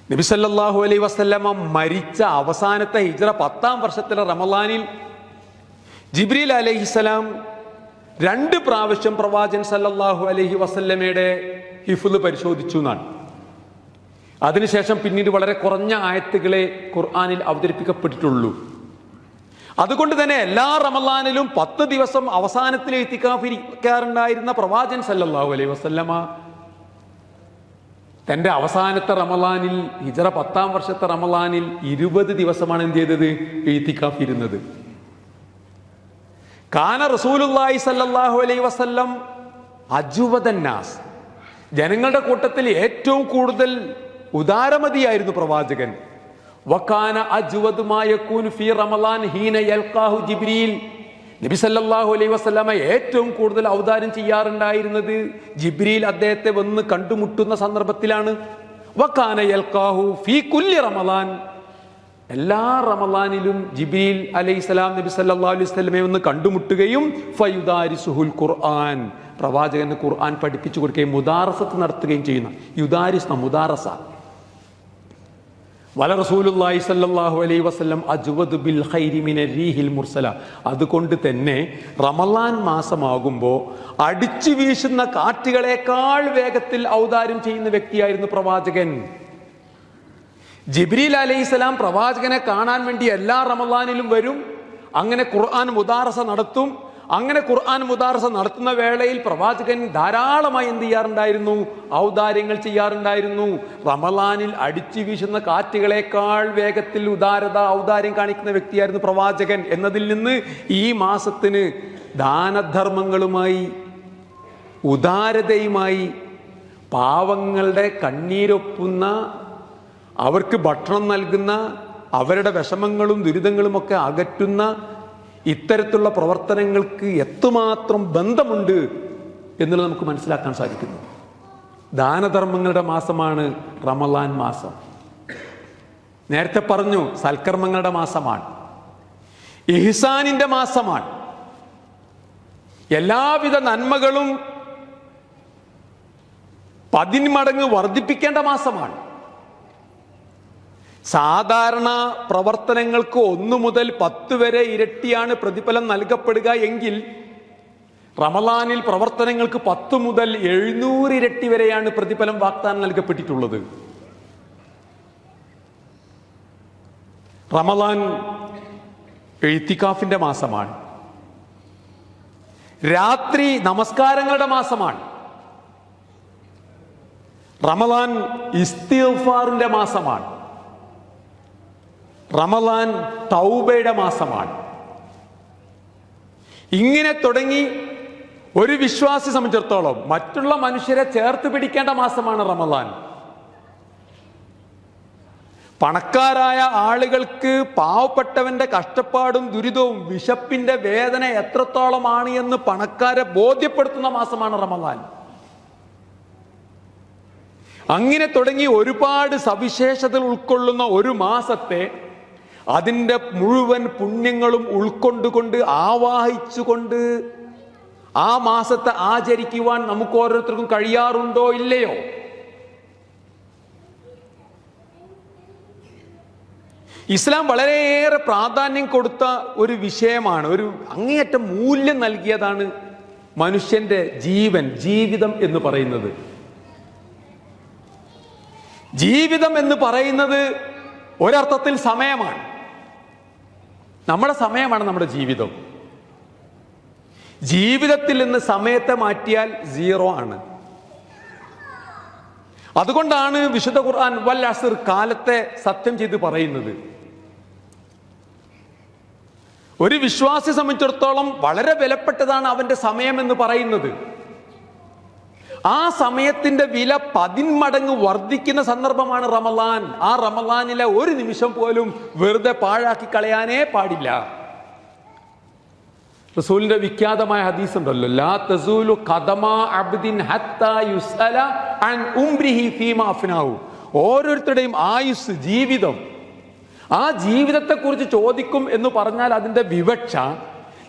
നബി സല്ലല്ലാഹു അലൈഹി വസല്ലമ മരിച്ച അവസാനത്തെ ഹിജ്റ 10-ാം വർഷത്തിലെ റമളാനിൽ ജിബ്രീൽ അലൈഹിസ്സലാം 2 പ്രാവശ്യം പ്രവാചകൻ സല്ലല്ലാഹു അലൈഹി വസല്ലമയുടെ ഹിഫ്ള് പരിശോധിച്ചു എന്നാണ്. അതിനുശേഷം പിന്നീട് വളരെ കുറഞ്ഞ ആയത്തുകളെ ഖുർആനിൽ അവതരിപ്പിക്കപ്പെട്ടിട്ടുള്ളൂ. അതുകൊണ്ട് തന്നെ എല്ലാ റമളാനിലും 10 ദിവസം അവസാനത്തിൽ ഇത്തികാഫ് ഇരിക്കാറുണ്ടായിരുന്ന പ്രവാചകൻ സല്ലല്ലാഹു അലൈഹി വസല്ലമ തൻ്റെ അവസാനത്തെ റമളാനിൽ, ഹിജ്റ 10-ാം വർഷത്തെ റമളാനിൽ 20 ദിവസമാണ് എന്ത് ചെയ്തത്? ഇഅ്തികാഫ് ഇരുന്നത്. കാന റസൂലുള്ളാഹി സ്വല്ലല്ലാഹു അലൈഹി വസല്ലം അജ്വദന്നാസ്, ജനങ്ങളുടെ കൂട്ടത്തിൽ ഏറ്റവും കൂടുതൽ ഉദാരമതിയായിരുന്നു പ്രവാചകൻ. വകാന അജ്വദു മാ യകൂനു ഫീ റമളാൻ ഹീന യൽഖാഹു ജിബ്രീൽ, നബി സല്ലല്ലാഹു അലൈഹി വസല്ലമ ഏറ്റവും കൂടുതൽ ഔദാര്യം ചെയ്യാറുണ്ടായിരുന്നത് ജിബ്രീൽ അദ്ദേഹത്തെ വന്ന് കണ്ടുമുട്ടുന്ന സന്ദർഭത്തിലാണ്. വകാന യൽഖാഹു ഫീ കുല്ലി റമളാൻ, എല്ലാ റമളാനിലും ജിബ്രീൽ അലൈഹിസ്സലാം നബി സല്ലല്ലാഹു അലൈഹി വസല്ലമയെ വന്ന് കണ്ടുമുട്ടുകയും ഫയുദാരിസുഹുൽ ഖുർആൻ, പ്രവാചകന് ഖുർആൻ പഠിപ്പിച്ചു കൊടുക്കുകയും മുദാറസത്ത് നടത്തുകയും ചെയ്യുന്ന യുദാരിസ് മുദാറസ. വല റസൂലുള്ളാഹി സ്വല്ലല്ലാഹു അലൈഹി വസല്ലം അജ്വദു ബിൽ ഖൈരി മിനർ റീഹിൽ മുർസല, അതുകൊണ്ട് തന്നെ റമളാൻ മാസമാകുമ്പോൾ അടിച്ചു വീശുന്ന കാറ്റുകളേക്കാൾ വേഗത്തിൽ ഔദാര്യം ചെയ്യുന്ന വ്യക്തിയായിരുന്നു പ്രവാചകൻ. ജിബ്രീൽ അലൈഹിസ്സലാം പ്രവാചകനെ കാണാൻ വേണ്ടി എല്ലാ റമളാനിലും വരും. അങ്ങനെ ഖുർആൻ മുദാറസ നടത്തും. അങ്ങനെ ഖുർആൻ മുദാറസ നടത്തുന്ന വേളയിൽ പ്രവാചകൻ ധാരാളമായി എന്ത് ചെയ്യാറുണ്ടായിരുന്നു? ഔദാര്യങ്ങൾ ചെയ്യാറുണ്ടായിരുന്നു. റമളാനിൽ അടിച്ചു വീശുന്ന കാറ്റുകളേക്കാൾ വേഗത്തിൽ ഔദാര്യം കാണിക്കുന്ന വ്യക്തിയായിരുന്നു പ്രവാചകൻ എന്നതിൽ നിന്ന് ഈ മാസത്തിന് ദാനധർമ്മങ്ങളുമായി, ഉദാരതയുമായി, പാവങ്ങളുടെ കണ്ണീരൊപ്പുന്ന, അവർക്ക് ഭക്ഷണം നൽകുന്ന, അവരുടെ വിഷമങ്ങളും ദുരിതങ്ങളുമൊക്കെ അകറ്റുന്ന ഇത്തരത്തിലുള്ള പ്രവർത്തനങ്ങൾക്ക് എത്രമാത്രം ബന്ധമുണ്ട് എന്നുള്ളത് നമുക്ക് മനസ്സിലാക്കാൻ സാധിക്കുന്നു. ദാനധർമ്മങ്ങളുടെ മാസമാണ് റമളാൻ മാസം. നേരത്തെ പറഞ്ഞു, സൽക്കർമ്മങ്ങളുടെ മാസമാണ്, ഇഹ്സാനിന്റെ മാസമാണ്. എല്ലാവിധ നന്മകളും 10 മടങ്ങ് വർദ്ധിപ്പിക്കേണ്ട മാസമാണ്. സാധാരണ പ്രവർത്തനങ്ങൾക്ക് 1 മുതൽ 10 വരെ ഇരട്ടിയാണ് പ്രതിഫലം നൽകപ്പെടുക എങ്കിൽ റമളാനിൽ പ്രവർത്തനങ്ങൾക്ക് 10 മുതൽ 700 ഇരട്ടി വരെയാണ് പ്രതിഫലം വാഗ്ദാനം നൽകപ്പെട്ടിട്ടുള്ളത്. റമളാൻ ഇഅ്തികാഫിന്റെ മാസമാണ്, രാത്രി നമസ്കാരങ്ങളുടെ മാസമാണ്. റമളാൻ ഇസ്തിഗ്ഫാറിന്റെ മാസമാണ്. റമളാൻ തൗബയുടെ മാസമാണ്. ഇങ്ങനെ തുടങ്ങി ഒരു വിശ്വാസി സംബന്ധിച്ചിടത്തോളം മറ്റുള്ള മനുഷ്യരെ ചേർത്ത് പിടിക്കേണ്ട മാസമാണ് റമളാൻ. പണക്കാരായ ആളുകൾക്ക് പാവപ്പെട്ടവന്റെ കഷ്ടപ്പാടും ദുരിതവും വിശപ്പിന്റെ വേദന എത്രത്തോളമാണ് എന്ന് പണക്കാരെ ബോധ്യപ്പെടുത്തുന്ന മാസമാണ് റമളാൻ. അങ്ങനെ തുടങ്ങി ഒരുപാട് സവിശേഷതകൾ ഉൾക്കൊള്ളുന്ന ഒരു മാസത്തെ അതിൻ്റെ മുഴുവൻ പുണ്യങ്ങളും ഉൾക്കൊണ്ടുകൊണ്ട് ആവാഹിച്ചുകൊണ്ട് ആ മാസത്തെ ആചരിക്കുവാൻ നമുക്ക് ഓരോരുത്തർക്കും കഴിയാറുണ്ടോ ഇല്ലയോ? ഇസ്ലാം വളരെയേറെ പ്രാധാന്യം കൊടുത്ത ഒരു വിഷയമാണ്, ഒരു അങ്ങേയറ്റം മൂല്യം നൽകിയതാണ് മനുഷ്യന്റെ ജീവിതം എന്ന് പറയുന്നത്. ജീവിതം എന്ന് പറയുന്നത് ഒരർത്ഥത്തിൽ സമയമാണ്. നമ്മുടെ സമയമാണ് നമ്മുടെ ജീവിതം. ജീവിതത്തിൽ നിന്ന് സമയത്തെ മാറ്റിയാൽ 0 ആണ്. അതുകൊണ്ടാണ് വിശുദ്ധ ഖുർആൻ വൽ അസ്ർ, കാലത്തെ സത്യം ചെയ്ത് പറയുന്നത്. ഒരു വിശ്വാസിയെ സംബന്ധിച്ചിടത്തോളം വളരെ വിലപ്പെട്ടതാണ് അവന്റെ സമയം എന്ന് പറയുന്നത്. ആ സമയത്തിന്റെ വില 10 മടങ്ങ് വർദ്ധിക്കുന്ന സന്ദർഭമാണ് റമളാൻ. ആ റമളാനിലെ ഒരു നിമിഷം പോലും വെറുതെ പാഴാക്കി കളയാനേ പാടില്ല. റസൂലിന്റെ വിഖ്യാതമായ ഹദീസ് ഉണ്ടല്ലോ, ലാ തസൂലു ഖദമ അബ്ദിൻ ഹത്താ യുസ്അല അൻ ഉംരിഹി ഫീമാ അഫ്നാഹു. ഓരോരുത്തരുടെയും ആയുസ്, ജീവിതം, ആ ജീവിതത്തെക്കുറിച്ച് ചോദിക്കും എന്ന് പറഞ്ഞാൽ അതിന്റെ വിവക്ഷ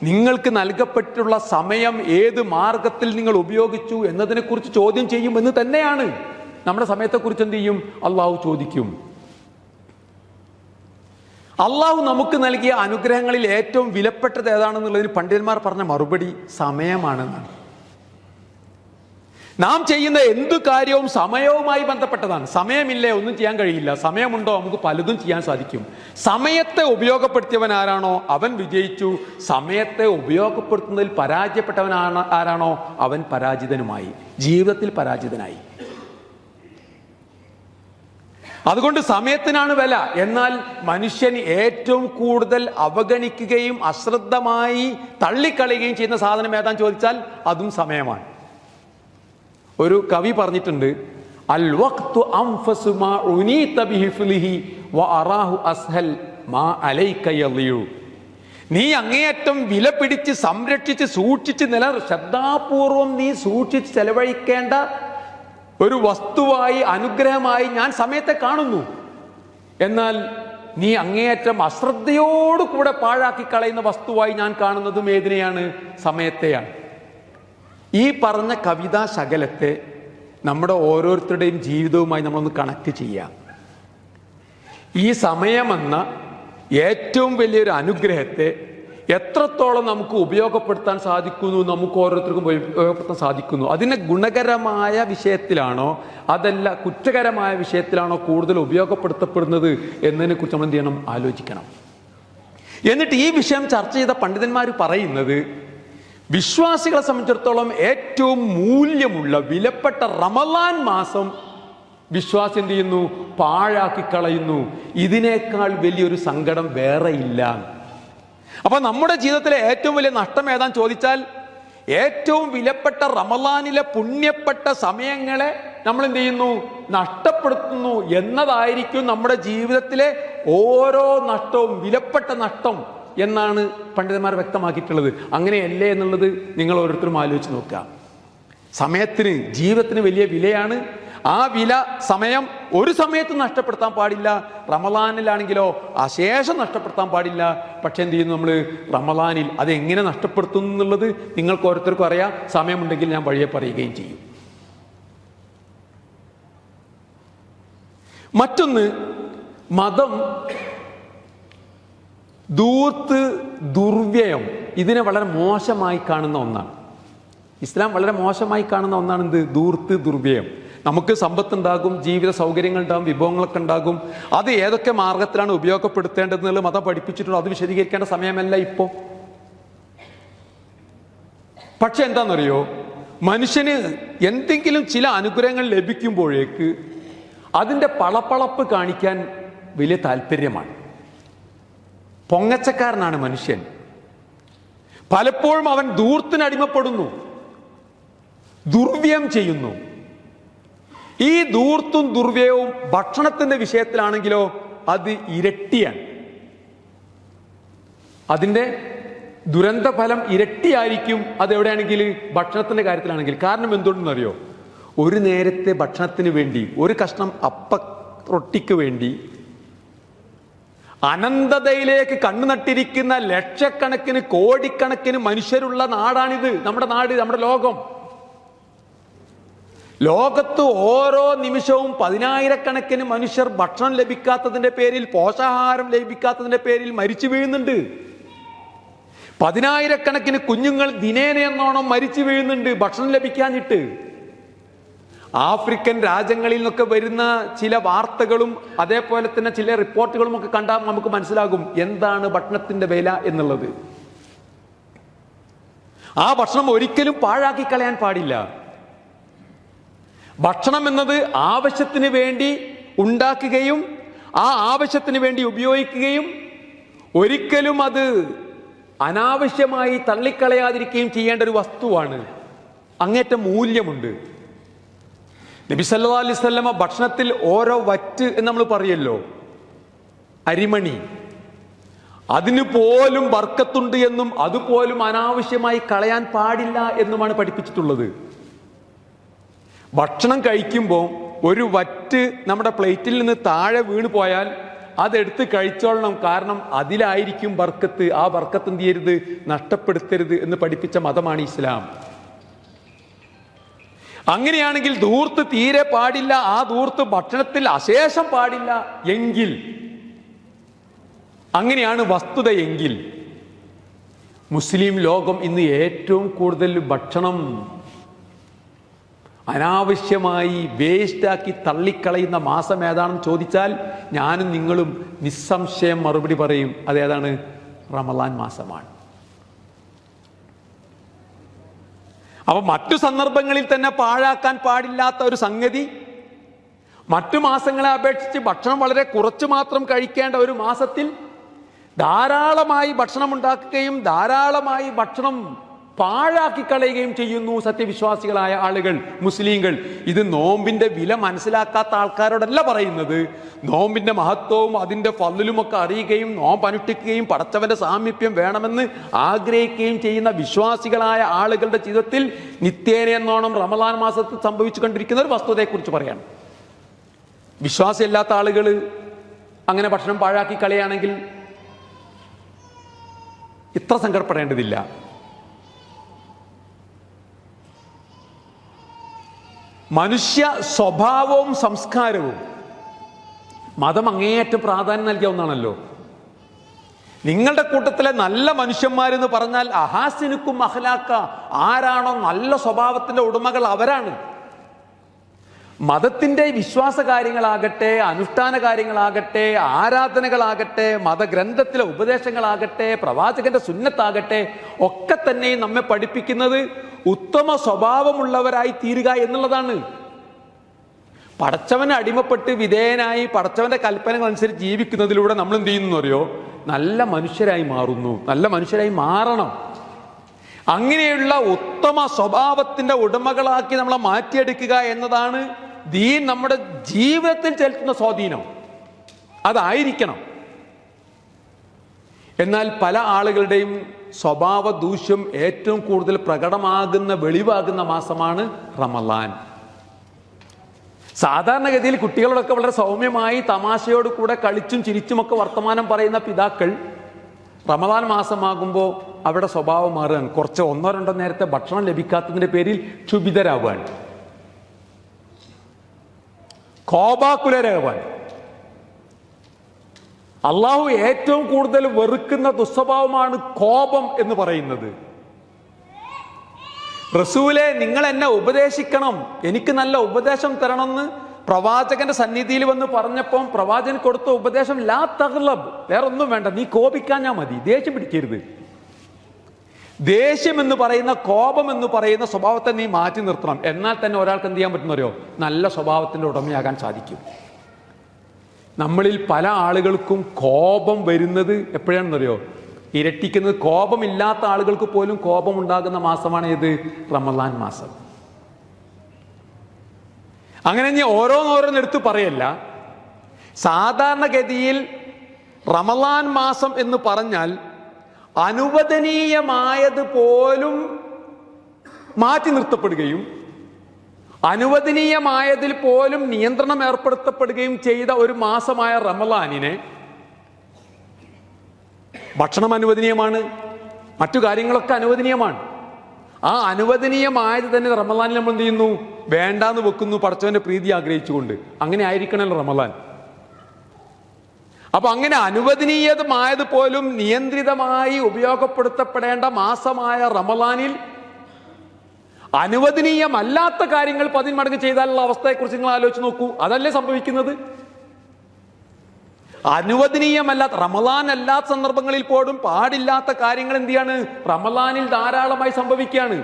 നിങ്ങൾക്ക് നൽകപ്പെട്ടിട്ടുള്ള സമയം ഏത് മാർഗത്തിൽ നിങ്ങൾ ഉപയോഗിച്ചു എന്നതിനെ കുറിച്ച് ചോദ്യം ചെയ്യും എന്ന് തന്നെയാണ്. നമ്മുടെ സമയത്തെക്കുറിച്ച് എന്ത് ചെയ്യും? അള്ളാഹു ചോദിക്കും. അള്ളാഹു നമുക്ക് നൽകിയ അനുഗ്രഹങ്ങളിൽ ഏറ്റവും വിലപ്പെട്ടത് ഏതാണെന്നുള്ളതിന് പണ്ഡിതന്മാർ പറഞ്ഞ മറുപടി സമയമാണെന്നാണ്. നാം ചെയ്യുന്ന എന്തു കാര്യവും സമയവുമായി ബന്ധപ്പെട്ടതാണ്. സമയമില്ലേ ഒന്നും ചെയ്യാൻ കഴിയില്ല, സമയമുണ്ടോ നമുക്ക് പലതും ചെയ്യാൻ സാധിക്കും. സമയത്തെ ഉപയോഗപ്പെടുത്തിയവൻ ആരാണോ അവൻ വിജയിച്ചു. സമയത്തെ ഉപയോഗപ്പെടുത്തുന്നതിൽ പരാജയപ്പെട്ടവൻ ആരാണോ അവൻ പരാജിതനുമായി, ജീവിതത്തിൽ പരാജിതനായി. അതുകൊണ്ട് സമയത്തിനാണ് വില. എന്നാൽ മനുഷ്യൻ ഏറ്റവും കൂടുതൽ അവഗണിക്കുകയും അശ്രദ്ധമായി തള്ളിക്കളയുകയും ചെയ്യുന്ന സാധനം ഏതാന്ന് ചോദിച്ചാൽ അതും സമയമാണ്. ഒരു കവി പറഞ്ഞിട്ടുണ്ട്, അൽ വഖ്തു അൻഫസു മാ ഉനീത ബിഹിഫ്ലിഹി വ അറാഹു അസ്ഹൽ മാ അലൈക യളിയു. നീ അങ്ങേയറ്റം വില പിടിച്ച് സംരക്ഷിച്ച് സൂക്ഷിച്ച് ശ്രദ്ധാപൂർവം നീ സൂക്ഷിച്ച് ചെലവഴിക്കേണ്ട ഒരു വസ്തുവായി അനുഗ്രഹമായി ഞാൻ സമയത്തെ കാണുന്നു. എന്നാൽ നീ അങ്ങേയറ്റം അശ്രദ്ധയോടുകൂടെ പാഴാക്കി കളയുന്ന വസ്തുവായി ഞാൻ കാണുന്നതും ഏതിനെയാണ്? സമയത്തെയാണ്. ഈ പറഞ്ഞ കവിതാ ശകലത്തെ നമ്മുടെ ഓരോരുത്തരുടെയും ജീവിതവുമായി നമ്മളൊന്ന് കണക്ട് ചെയ്യാം. ഈ സമയമെന്ന ഏറ്റവും വലിയൊരു അനുഗ്രഹത്തെ എത്രത്തോളം നമുക്ക് ഉപയോഗപ്പെടുത്താൻ സാധിക്കുന്നു, നമുക്ക് ഓരോരുത്തർക്കും ഉപയോഗപ്പെടുത്താൻ സാധിക്കുന്നു, അതിനെ ഗുണകരമായ വിഷയത്തിലാണോ അതല്ല കുറ്റകരമായ വിഷയത്തിലാണോ കൂടുതൽ ഉപയോഗപ്പെടുത്തപ്പെടുന്നത് എന്നതിനെ കുറിച്ച് നമ്മൾ എന്ത് ചെയ്യണം? ആലോചിക്കണം. എന്നിട്ട് ഈ വിഷയം ചർച്ച ചെയ്ത പണ്ഡിതന്മാർ പറയുന്നത്, വിശ്വാസികളെ സംബന്ധിച്ചിടത്തോളം ഏറ്റവും മൂല്യമുള്ള വിലപ്പെട്ട റമളാൻ മാസം വിശ്വാസി എന്ത് ചെയ്യുന്നു? പാഴാക്കി കളയുന്നു. ഇതിനേക്കാൾ വലിയൊരു സങ്കടം വേറെ ഇല്ല. അപ്പൊ നമ്മുടെ ജീവിതത്തിലെ ഏറ്റവും വലിയ നഷ്ടം ഏതാന്ന് ചോദിച്ചാൽ, ഏറ്റവും വിലപ്പെട്ട റമളാനിലെ പുണ്യപ്പെട്ട സമയങ്ങളെ നമ്മൾ എന്ത് ചെയ്യുന്നു? നഷ്ടപ്പെടുത്തുന്നു എന്നതായിരിക്കും നമ്മുടെ ജീവിതത്തിലെ ഓരോ നഷ്ടവും വിലപ്പെട്ട നഷ്ടം എന്നാണ് പണ്ഡിതന്മാർ വ്യക്തമാക്കിയിട്ടുള്ളത്. അങ്ങനെയല്ലേ എന്നുള്ളത് നിങ്ങൾ ഓരോരുത്തരും ആലോചിച്ച് നോക്കുക. സമയത്തിന്, ജീവിതത്തിന് വലിയ വിലയാണ്. ആ വില സമയം ഒരു സമയത്ത് നഷ്ടപ്പെടുത്താൻ പാടില്ല. റമളാനിലാണെങ്കിലോ അശേഷം നഷ്ടപ്പെടുത്താൻ പാടില്ല. പക്ഷെ എന്ത് ചെയ്യുന്നു നമ്മൾ റമളാനിൽ? അത് എങ്ങനെ നഷ്ടപ്പെടുത്തുന്നു എന്നുള്ളത് നിങ്ങൾക്ക് ഓരോരുത്തർക്കും അറിയാം. സമയമുണ്ടെങ്കിൽ ഞാൻ വഴിയെ പറയുകയും ചെയ്യും. മറ്റൊന്ന്, മതം ധൂർത്ത്, ദുർവ്യയം ഇതിനെ വളരെ മോശമായി കാണുന്ന ഒന്നാണ്. ഇസ്ലാം വളരെ മോശമായി കാണുന്ന ഒന്നാണ് എന്ത്? ധൂർത്ത്, ദുർവ്യയം. നമുക്ക് സമ്പത്തുണ്ടാകും, ജീവിത സൗകര്യങ്ങൾ ഉണ്ടാകും, വിഭവങ്ങളൊക്കെ ഉണ്ടാകും. അത് ഏതൊക്കെ മാർഗത്തിലാണ് ഉപയോഗപ്പെടുത്തേണ്ടതെന്നുള്ള മതം പഠിപ്പിച്ചിട്ടുണ്ടോ? അത് വിശദീകരിക്കേണ്ട സമയമല്ല ഇപ്പോൾ. പക്ഷെ എന്താണെന്നറിയോ, മനുഷ്യന് എന്തെങ്കിലും ചില അനുഗ്രഹങ്ങൾ ലഭിക്കുമ്പോഴേക്ക് അതിൻ്റെ പളപ്പളപ്പ് കാണിക്കാൻ വലിയ താല്പര്യമാണ്. പൊങ്ങച്ചക്കാരനാണ് മനുഷ്യൻ. പലപ്പോഴും അവൻ ധൂർത്തിന് അടിമപ്പെടുന്നു, ദുർവ്യം ചെയ്യുന്നു. ഈ ധൂർത്തും ദുർവ്യയവും ഭക്ഷണത്തിന്റെ വിഷയത്തിലാണെങ്കിലോ അത് ഇരട്ടിയാണ്. അതിൻ്റെ ദുരന്ത ഫലം ഇരട്ടിയായിരിക്കും അതെവിടെയാണെങ്കിൽ ഭക്ഷണത്തിന്റെ കാര്യത്തിലാണെങ്കിൽ. കാരണം എന്തുകൊണ്ടെന്നറിയോ, ഒരു നേരത്തെ ഭക്ഷണത്തിന് വേണ്ടി, ഒരു കഷ്ണം റൊട്ടിക്ക് വേണ്ടി അനന്തതയിലേക്ക് കണ്ണു നട്ടിരിക്കുന്ന ലക്ഷക്കണക്കിന് കോടിക്കണക്കിന് മനുഷ്യരുള്ള നാടാണിത്. നമ്മുടെ നാട്, നമ്മുടെ ലോകം. ലോകത്ത് ഓരോ നിമിഷവും 10,000-കണക്കിന് മനുഷ്യർ ഭക്ഷണം ലഭിക്കാത്തതിന്റെ പേരിൽ, പോഷകാഹാരം ലഭിക്കാത്തതിന്റെ പേരിൽ മരിച്ചു വീഴുന്നുണ്ട്. 10,000-കണക്കിന് കുഞ്ഞുങ്ങൾ ദിനേന എന്നോണം മരിച്ചു വീഴുന്നുണ്ട് ഭക്ഷണം ലഭിക്കാഞ്ഞിട്ട്. ആഫ്രിക്കൻ രാജ്യങ്ങളിൽ നിന്നൊക്കെ വരുന്ന ചില വാർത്തകളും അതേപോലെ തന്നെ ചില റിപ്പോർട്ടുകളും ഒക്കെ കണ്ടാൽ നമുക്ക് മനസ്സിലാകും എന്താണ് ഭക്ഷണത്തിന്റെ വില എന്നുള്ളത്. ആ ഭക്ഷണം ഒരിക്കലും പാഴാക്കി കളയാൻ പാടില്ല. ഭക്ഷണം എന്നത് ആവശ്യത്തിന് വേണ്ടി ഉണ്ടാക്കുകയും ആ ആവശ്യത്തിന് വേണ്ടി ഉപയോഗിക്കുകയും ഒരിക്കലും അത് അനാവശ്യമായി തള്ളിക്കളയാതിരിക്കുകയും ചെയ്യേണ്ട ഒരു വസ്തുവാണ്. അങ്ങേറ്റം മൂല്യമുണ്ട്. നബി സല്ലല്ലാഹു അലൈഹി വസല്ലമ ഭക്ഷണത്തിൽ ഓരോ വറ്റ് എന്ന് നമ്മൾ പറയല്ലോ, അരിമണി, അതിന് പോലും ബർക്കത്തുണ്ട് എന്നും അതുപോലും അനാവശ്യമായി കളയാൻ പാടില്ല എന്നുമാണ് പഠിപ്പിച്ചിട്ടുള്ളത്. ഭക്ഷണം കഴിക്കുമ്പോൾ ഒരു വറ്റ് നമ്മുടെ പ്ലേറ്റിൽ നിന്ന് താഴെ വീണ് പോയാൽ അതെടുത്ത് കഴിച്ചോളണം. കാരണം അതിലായിരിക്കും ബർക്കത്ത്. ആ ബർക്കത്ത് എന്ത് ചെയ്യരുത്? നഷ്ടപ്പെടുത്തരുത് എന്ന് പഠിപ്പിച്ച മതമാണ് ഇസ്ലാം. അങ്ങനെയാണെങ്കിൽ ധൂർത്ത് തീരെ പാടില്ല. ആ ധൂർത്ത് ഭക്ഷണത്തിൽ അശേഷം പാടില്ല എങ്കിൽ, അങ്ങനെയാണ് വസ്തുതയെങ്കിൽ, മുസ്ലിം ലോകം ഇന്ന് ഏറ്റവും കൂടുതൽ ഭക്ഷണം അനാവശ്യമായി വേസ്റ്റാക്കി തള്ളിക്കളയുന്ന മാസം ഏതാണെന്ന് ചോദിച്ചാൽ ഞാനും നിങ്ങളും നിസ്സംശയം മറുപടി പറയും, അതേതാണ്? റമളാൻ മാസമാണ്. അപ്പൊ മറ്റു സന്ദർഭങ്ങളിൽ തന്നെ പാഴാക്കാൻ പാടില്ലാത്ത ഒരു സംഗതി മറ്റു മാസങ്ങളെ അപേക്ഷിച്ച് ഭക്ഷണം വളരെ കുറച്ച് മാത്രം കഴിക്കേണ്ട ഒരു മാസത്തിൽ ധാരാളമായി ഭക്ഷണം ഉണ്ടാക്കുകയും ധാരാളമായി ഭക്ഷണം പാഴാക്കി കളയുകയും ചെയ്യുന്നു സത്യവിശ്വാസികളായ ആളുകൾ, മുസ്ലിങ്ങൾ. ഇത് നോമ്പിന്റെ വില മനസ്സിലാക്കാത്ത ആൾക്കാരോടല്ല പറയുന്നത്. നോമ്പിന്റെ മഹത്വവും അതിന്റെ ഫളിലുമൊക്കെ അറിയുകയും നോമ്പ് അനുഷ്ഠിക്കുകയും പടച്ചവന്റെ സാമീപ്യം വേണമെന്ന് ആഗ്രഹിക്കുകയും ചെയ്യുന്ന വിശ്വാസികളായ ആളുകളുടെ ജീവിതത്തിൽ നിത്യേന എന്നോണം റമളാൻ മാസത്തിൽ സംഭവിച്ചു കൊണ്ടിരിക്കുന്ന ഒരു വസ്തുതയെക്കുറിച്ച് പറയാണ്. വിശ്വാസമില്ലാത്ത ആളുകൾ അങ്ങനെ ഭക്ഷണം പാഴാക്കി കളയുകയാണെങ്കിൽ ഇത്ര സങ്കടപ്പെടേണ്ടതില്ല. മനുഷ്യ സ്വഭാവവും സംസ്കാരവും മതം അങ്ങേയറ്റം പ്രാധാന്യം നൽകിയ ഒന്നാണല്ലോ. നിങ്ങളുടെ കൂട്ടത്തിലെ നല്ല മനുഷ്യന്മാരെന്ന് പറഞ്ഞാൽ അഹാസിനുക്കും അഖ്ലാക്ക, ആരാണോ നല്ല സ്വഭാവത്തിന്റെ ഉടമകൾ അവരാണ്. മതത്തിന്റെ വിശ്വാസ കാര്യങ്ങളാകട്ടെ, അനുഷ്ഠാന കാര്യങ്ങളാകട്ടെ, ആരാധനകളാകട്ടെ, മതഗ്രന്ഥത്തിലെ ഉപദേശങ്ങളാകട്ടെ, പ്രവാചകന്റെ സുന്നത്താകട്ടെ, ഒക്കെ തന്നെ നമ്മെ പഠിപ്പിക്കുന്നത് ഉത്തമ സ്വഭാവമുള്ളവരായി തീരുക എന്നുള്ളതാണ്. പടച്ചവന് അടിമപ്പെട്ട് വിധേയനായി പടച്ചവന്റെ കൽപ്പനകൾ അനുസരിച്ച് ജീവിക്കുന്നതിലൂടെ നമ്മൾ എന്ത് ചെയ്യുന്നു അറിയോ? നല്ല മനുഷ്യരായി മാറുന്നു. നല്ല മനുഷ്യരായി മാറണം. അങ്ങനെയുള്ള ഉത്തമ സ്വഭാവത്തിന്റെ ഉടമകളാക്കി നമ്മളെ മാറ്റിയെടുക്കുക എന്നതാണ് ദീൻ നമ്മുടെ ജീവിതത്തിൽ ചെലുത്തുന്ന സ്വാധീനം. അതായിരിക്കണം. എന്നാൽ പല ആളുകളുടെയും സ്വഭാവ ദൂഷ്യം ഏറ്റവും കൂടുതൽ പ്രകടമാകുന്ന, വെളിവാകുന്ന മാസമാണ് റമളാൻ. സാധാരണഗതിയിൽ കുട്ടികളോടൊക്കെ വളരെ സൗമ്യമായി തമാശയോട് കൂടെ കളിച്ചും ചിരിച്ചുമൊക്കെ വർത്തമാനം പറയുന്ന പിതാക്കൾ റമളാൻ മാസമാകുമ്പോൾ അവരുടെ സ്വഭാവം മാറുകയാണ്. കുറച്ച് 1-2 നേരത്തെ ഭക്ഷണം ലഭിക്കാത്തതിന്റെ പേരിൽ ക്ഷുഭിതരാവാൻ, കോപാകുലരാവാൻ. അള്ളാഹു ഏറ്റവും കൂടുതൽ വെറുക്കുന്ന ദുസ്വഭാവമാണ് കോപം എന്ന് പറയുന്നത്. റസൂലെ, നിങ്ങൾ എന്നെ ഉപദേശിക്കണം, എനിക്ക് നല്ല ഉപദേശം തരണമെന്ന് പ്രവാചകന്റെ സന്നിധിയിൽ വന്ന് പറഞ്ഞപ്പോൾ പ്രവാചകൻ കൊടുത്ത ഉപദേശം ലാ തഗ്ലബ്, വേറൊന്നും വേണ്ട, നീ കോപിക്കാഞ്ഞാ മതി, ദേഷ്യം പിടിക്കരുത്. ദേഷ്യം എന്ന് പറയുന്ന, കോപം എന്ന് പറയുന്ന സ്വഭാവത്തെ നീ മാറ്റി നിർത്തണം. എന്നാൽ തന്നെ ഒരാൾക്ക് എന്ത് ചെയ്യാൻ പറ്റുന്നറിയോ? നല്ല സ്വഭാവത്തിന്റെ ഉടമയാകാൻ സാധിക്കും. നമ്മളിൽ പല ആളുകൾക്കും കോപം വരുന്നത് എപ്പോഴാണെന്നറിയോ? ഇരട്ടിക്കുന്നത്. കോപമില്ലാത്ത ആളുകൾക്ക് പോലും കോപം ഉണ്ടാകുന്ന മാസമാണ് ഏത്? റമളാൻ മാസം. അങ്ങനെ ഞാൻ ഓരോന്നോരോന്നെടുത്ത് പറയല്ല. സാധാരണഗതിയിൽ റമളാൻ മാസം എന്ന് പറഞ്ഞാൽ അനുവദനീയമായത് പോലും മാറ്റി നിർത്തപ്പെടുകയും അനുവദനീയമായതിൽ പോലും നിയന്ത്രണം ഏർപ്പെടുത്തപ്പെടുകയും ചെയ്ത ഒരു മാസമായ റമളാനിനെ, ഭക്ഷണം അനുവദനീയമാണ്, മറ്റു കാര്യങ്ങളൊക്കെ അനുവദനീയമാണ്. ആ അനുവദനീയമായത് തന്നെ റമളാനിൽ നമ്മൾ എന്ത് ചെയ്യുന്നു? വേണ്ടാന്ന് വെക്കുന്നു, പടച്ചവന്റെ പ്രീതി ആഗ്രഹിച്ചുകൊണ്ട്. അങ്ങനെ ആയിരിക്കണമല്ലോ റമളാൻ. അപ്പൊ അങ്ങനെ അനുവദനീയമായത് പോലും നിയന്ത്രിതമായി ഉപയോഗപ്പെടുത്തപ്പെടേണ്ട മാസമായ റമളാനിൽ അനുവദനീയമല്ലാത്ത കാര്യങ്ങൾ 10 മടങ്ങ് ചെയ്താലുള്ള അവസ്ഥയെക്കുറിച്ച് നിങ്ങൾ ആലോചിച്ച് നോക്കൂ. അതല്ലേ സംഭവിക്കുന്നത്? അനുവദനീയമല്ലാത്ത, റമളാൻ അല്ലാത്ത സന്ദർഭങ്ങളിൽ പോലും പാടില്ലാത്ത കാര്യങ്ങൾ എന്ത് ചെയ്യാണ്? റമളാനിൽ ധാരാളമായി സംഭവിക്കുകയാണ്.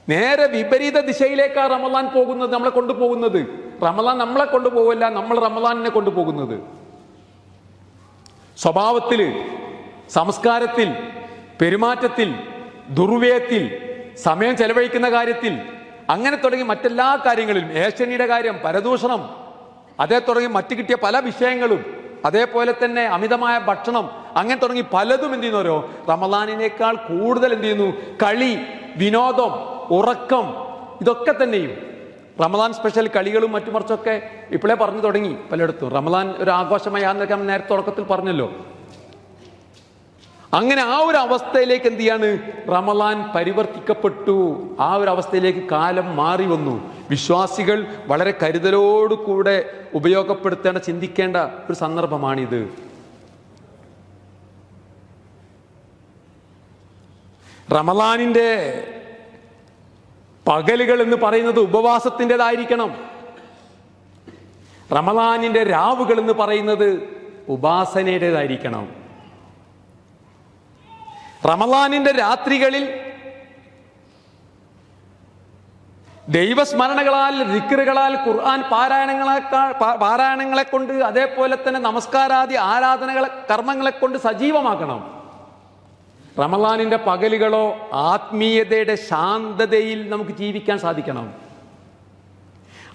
നേരെ വിപരീത ദിശയിലേക്കാണ് റമളാൻ പോകുന്നത്, നമ്മളെ കൊണ്ടുപോകുന്നത്. റമളാൻ നമ്മളെ കൊണ്ടുപോകില്ല, നമ്മൾ റമളാനിനെ കൊണ്ടുപോകുന്നത്. സ്വഭാവത്തിൽ, സംസ്കാരത്തിൽ, പെരുമാറ്റത്തിൽ, ദുർവ്യയത്തിൽ, സമയം ചെലവഴിക്കുന്ന കാര്യത്തിൽ, അങ്ങനെ തുടങ്ങി മറ്റെല്ലാ കാര്യങ്ങളിലും, ഏഷണിയുടെ കാര്യം, പരദൂഷണം, അതേ തുടങ്ങി മറ്റു കിട്ടിയ പല വിഷയങ്ങളും, അതേപോലെ തന്നെ അമിതമായ ഭക്ഷണം, അങ്ങനെ തുടങ്ങി പലതും എന്ത് ചെയ്യുന്നവരോ റമളാനിനേക്കാൾ കൂടുതൽ എന്ത് ചെയ്യുന്നു? കളി, വിനോദം, ഉറക്കം, ഇതൊക്കെ തന്നെയും. റമളാൻ സ്പെഷ്യൽ കളികളും മറ്റു മറിച്ചൊക്കെ ഇപ്പോഴേ പറഞ്ഞു തുടങ്ങി പലയിടത്തും. റമളാൻ ഒരു ആഘോഷമായി ആണെന്നൊക്കെ നേരത്തെ തുടക്കത്തിൽ പറഞ്ഞല്ലോ. അങ്ങനെ ആ ഒരു അവസ്ഥയിലേക്ക് എന്ത് ചെയ്യാണ്? റമളാൻ പരിവർത്തിക്കപ്പെട്ടു. ആ ഒരു അവസ്ഥയിലേക്ക് കാലം മാറി വന്നു. വിശ്വാസികൾ വളരെ കരുതലോടുകൂടെ ഉപയോഗപ്പെടുത്തേണ്ട, ചിന്തിക്കേണ്ട ഒരു സന്ദർഭമാണിത്. റമളാനിന്റെ പകലുകൾ എന്ന് പറയുന്നത് ഉപവാസത്തിൻ്റെതായിരിക്കണം. റമളാനിന്റെ രാവുകൾ എന്ന് പറയുന്നത് ഉപാസനയുടേതായിരിക്കണം. റമളാനിന്റെ രാത്രികളിൽ ദൈവസ്മരണകളാൽ, ദിക്റുകളാൽ, ഖുർആൻ പാരായണങ്ങളെ കൊണ്ട്, അതേപോലെ തന്നെ നമസ്കാരാദി ആരാധനകളെ, കർമ്മങ്ങളെ കൊണ്ട് സജീവമാക്കണം. റമളാനിന്റെ പകലുകളോ ആത്മീയതയുടെ ശാന്തതയിൽ നമുക്ക് ജീവിക്കാൻ സാധിക്കണം.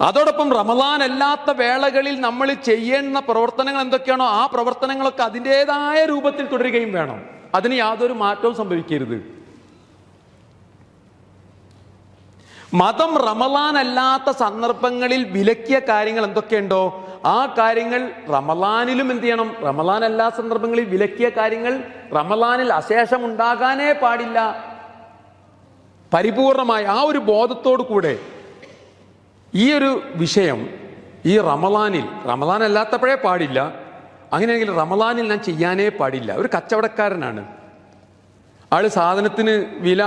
അതോടൊപ്പം റമളാൻ അല്ലാത്ത വേളകളിൽ നമ്മൾ ചെയ്യുന്ന പ്രവർത്തനങ്ങൾ എന്തൊക്കെയാണോ ആ പ്രവർത്തനങ്ങളൊക്കെ അതിൻ്റെതായ രൂപത്തിൽ തുടരുകയും വേണം. അതിന് യാതൊരു മാറ്റവും സംഭവിക്കരുത്. മതം റമളാൻ അല്ലാത്ത സന്ദർഭങ്ങളിൽ വിലക്കിയ കാര്യങ്ങൾ എന്തൊക്കെയുണ്ടോ ആ കാര്യങ്ങൾ റമളാനിലും എന്ത് ചെയ്യണം? റമളാൻ അല്ലാത്ത സന്ദർഭങ്ങളിൽ വിലക്കിയ കാര്യങ്ങൾ റമളാനിൽ അശേഷം ഉണ്ടാകാനേ പാടില്ല. പരിപൂർണമായ ആ ഒരു ബോധത്തോടു കൂടെ ഈ ഒരു വിഷയം ഈ റമളാൻ അല്ലാത്തപ്പോഴേ പാടില്ല, അങ്ങനെയെങ്കിൽ റമളാനിൽ ഞാൻ ചെയ്യാനേ പാടില്ല. ഒരു കച്ചവടക്കാരനാണ്, ആള് സാധനത്തിന് വില,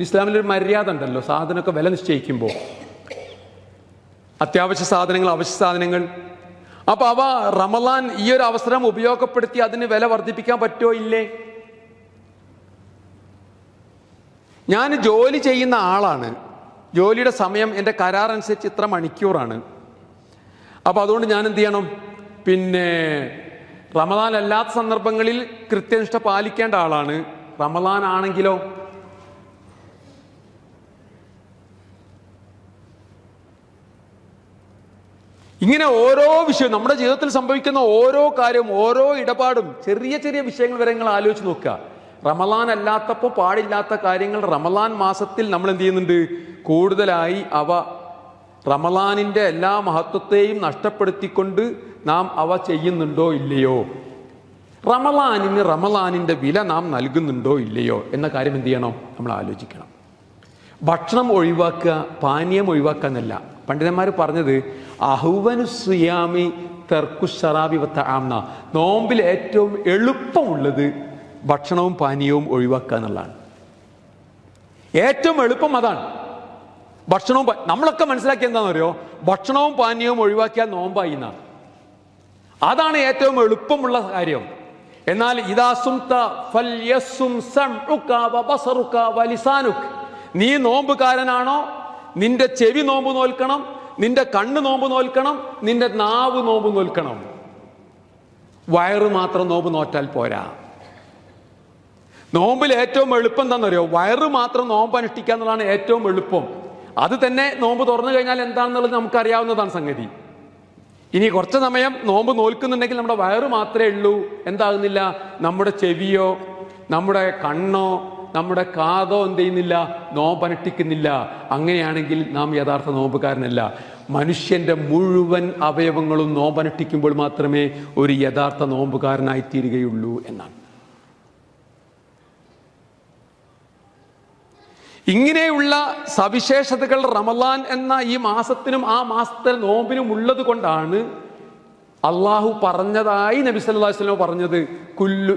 ഇസ്ലാമിലൊരു മര്യാദ ഉണ്ടല്ലോ, സാധനമൊക്കെ വില നിശ്ചയിക്കുമ്പോൾ അത്യാവശ്യ സാധനങ്ങൾ, അവശ്യ സാധനങ്ങൾ, അപ്പൊ അവ റമളാൻ ഈ ഒരു അവസരം ഉപയോഗപ്പെടുത്തി അതിന് വില വർദ്ധിപ്പിക്കാൻ പറ്റുമോ ഇല്ലേ? ഞാൻ ജോലി ചെയ്യുന്ന ആളാണ്, ജോലിയുടെ സമയം എൻ്റെ കരാർ അനുസരിച്ച് ഇത്ര മണിക്കൂറാണ്. അപ്പോൾ അതുകൊണ്ട് ഞാൻ എന്ത് ചെയ്യണം? പിന്നെ റമളാൻ അല്ലാത്ത സന്ദർഭങ്ങളിൽ കൃത്യനിഷ്ഠ പാലിക്കേണ്ട ആളാണ്. റമളാൻ ആണെങ്കിലോ ഇങ്ങനെ ഓരോ വിഷയവും നമ്മുടെ ജീവിതത്തിൽ സംഭവിക്കുന്ന ഓരോ കാര്യവും, ഓരോ ഇടപാടും, ചെറിയ ചെറിയ വിഷയങ്ങൾ വരെ നിങ്ങൾ ആലോചിച്ച് നോക്കുക. റമളാൻ അല്ലാത്തപ്പോൾ പാടില്ലാത്ത കാര്യങ്ങൾ റമളാൻ മാസത്തിൽ നമ്മൾ എന്ത് ചെയ്യുന്നുണ്ട്? കൂടുതലായി അവ റമളാനിന്റെ എല്ലാ മഹത്വത്തെയും നഷ്ടപ്പെടുത്തിക്കൊണ്ട് നാം അവ ചെയ്യുന്നുണ്ടോ ഇല്ലയോ? റമളാനിന്റെ വില നാം നൽകുന്നുണ്ടോ ഇല്ലയോ എന്ന കാര്യം എന്ത് ചെയ്യണം? നമ്മൾ ആലോചിക്കണം. ഭക്ഷണം ഒഴിവാക്കുക, പാനീയം ഒഴിവാക്കുക എന്നല്ല. പണ്ഡിതന്മാർ പറഞ്ഞത് അഹ്വനു സിയാമി തർക്കു ശറാബി വത്തആംന, നോമ്പിൽ ഏറ്റവും എളുപ്പമുള്ളത് ഭക്ഷണവും പാനീയവും ഒഴിവാക്കുക എന്നുള്ളതാണ്. ഏറ്റവും എളുപ്പം അതാണ്. ഭക്ഷണവും നമ്മളൊക്കെ മനസ്സിലാക്കി എന്താണെന്ന് അറിയോ? ഭക്ഷണവും പാനീയവും ഒഴിവാക്കിയാൽ നോമ്പായി എന്നാണ്. അതാണ് ഏറ്റവും എളുപ്പമുള്ള കാര്യം. എന്നാൽ ഇദാ സുംത ഫൽയസും സംഉക വബസറുക വലിസാനുക, നീ നോമ്പുകാരനാണോ നിന്റെ ചെവി നോമ്പ് നോൽക്കണം, നിന്റെ കണ്ണ് നോമ്പ് നോൽക്കണം, നിന്റെ നാവ് നോമ്പ് നോൽക്കണം. വയറ് മാത്രം നോമ്പ് നോറ്റാൽ പോരാ. നോമ്പിൽ ഏറ്റവും എളുപ്പം എന്താണെന്നറിയോ? വയറ് മാത്രം നോമ്പ് അനുഷ്ഠിക്കുക എന്നുള്ളതാണ് ഏറ്റവും എളുപ്പം. അത് തന്നെ നോമ്പ് തുറന്നു കഴിഞ്ഞാൽ എന്താണെന്നുള്ളത് നമുക്കറിയാവുന്നതാണ് സംഗതി. ഇനി കുറച്ച് സമയം നോമ്പ് നോൽക്കുന്നുണ്ടെങ്കിൽ നമ്മുടെ വയറ് മാത്രമേ ഉള്ളൂ, എന്താകുന്നില്ല, നമ്മുടെ ചെവിയോ നമ്മുടെ കണ്ണോ നമ്മുടെ കാതോ എന്ത് ചെയ്യുന്നില്ല? നോമ്പ് അനുഷ്ഠിക്കുന്നില്ല. അങ്ങനെയാണെങ്കിൽ നാം യഥാർത്ഥ നോമ്പുകാരനല്ല. മനുഷ്യന്റെ മുഴുവൻ അവയവങ്ങളും നോമ്പ് അനുഷ്ഠിക്കുമ്പോൾ മാത്രമേ ഒരു യഥാർത്ഥ നോമ്പുകാരനായി തീരുകയുള്ളൂ എന്നാണ്. ഇങ്ങനെയുള്ള സവിശേഷതകൾ റമളാൻ എന്ന ഈ മാസത്തിനും ആ മാസത്തെ നോമ്പിനും ഉള്ളത് കൊണ്ടാണ് അള്ളാഹു പറഞ്ഞതായി നബി സല്ലല്ലാഹു അലൈഹി വസല്ലം പറഞ്ഞത്, കുല്ലു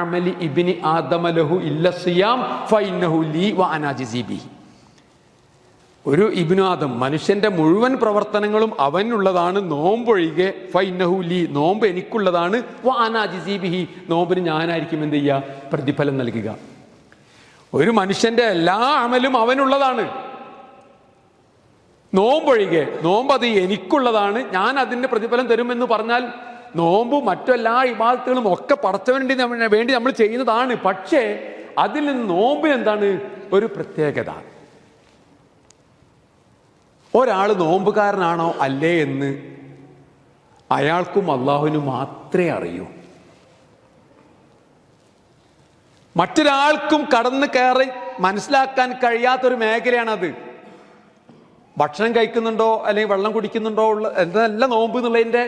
അമലി ഇബ്നി ആദമ ലഹു ഇല്ല സിയാം ഫഇന്നഹു ലീ വ അനാ അജ്സി ബിഹി. ഒരു ഇബ്നു ആദം, മനുഷ്യന്റെ മുഴുവൻ പ്രവർത്തനങ്ങളും അവനുള്ളതാണ്, നോമ്പൊഴികെ. ഫഇന്നഹു ലീ, നോമ്പ് എനിക്കുള്ളതാണ്. വ അനാ അജ്സി ബിഹി, നോമ്പിന് ഞാനായിരിക്കും എന്ത് ചെയ്യുക? പ്രതിഫലം നൽകുക. ഒരു മനുഷ്യന്റെ എല്ലാ അമലും അവനുള്ളതാണ്, നോമ്പൊഴികെ. നോമ്പ് അത് എനിക്കുള്ളതാണ്, ഞാൻ അതിന്റെ പ്രതിഫലം തരുമെന്ന് പറഞ്ഞാൽ നോമ്പ് മറ്റെല്ലാ ഇബാദത്തുകളും ഒക്കെ പടച്ചവന് വേണ്ടി നമ്മൾ ചെയ്യുന്നതാണ്. പക്ഷേ അതിൽ നിന്ന് നോമ്പിന് എന്താണ് ഒരു പ്രത്യേകത? ഒരാൾ നോമ്പുകാരനാണോ അല്ലേ എന്ന് അയാൾക്കും അള്ളാഹുവിനും മാത്രമേ അറിയൂ. മറ്റൊരാൾക്കും കടന്നു കയറി മനസ്സിലാക്കാൻ കഴിയാത്തൊരു മേഖലയാണത്. ഭക്ഷണം കഴിക്കുന്നുണ്ടോ അല്ലെങ്കിൽ വെള്ളം കുടിക്കുന്നുണ്ടോ ഉള്ള എന്തല്ല നോമ്പ് എന്നുള്ളതിന്റെ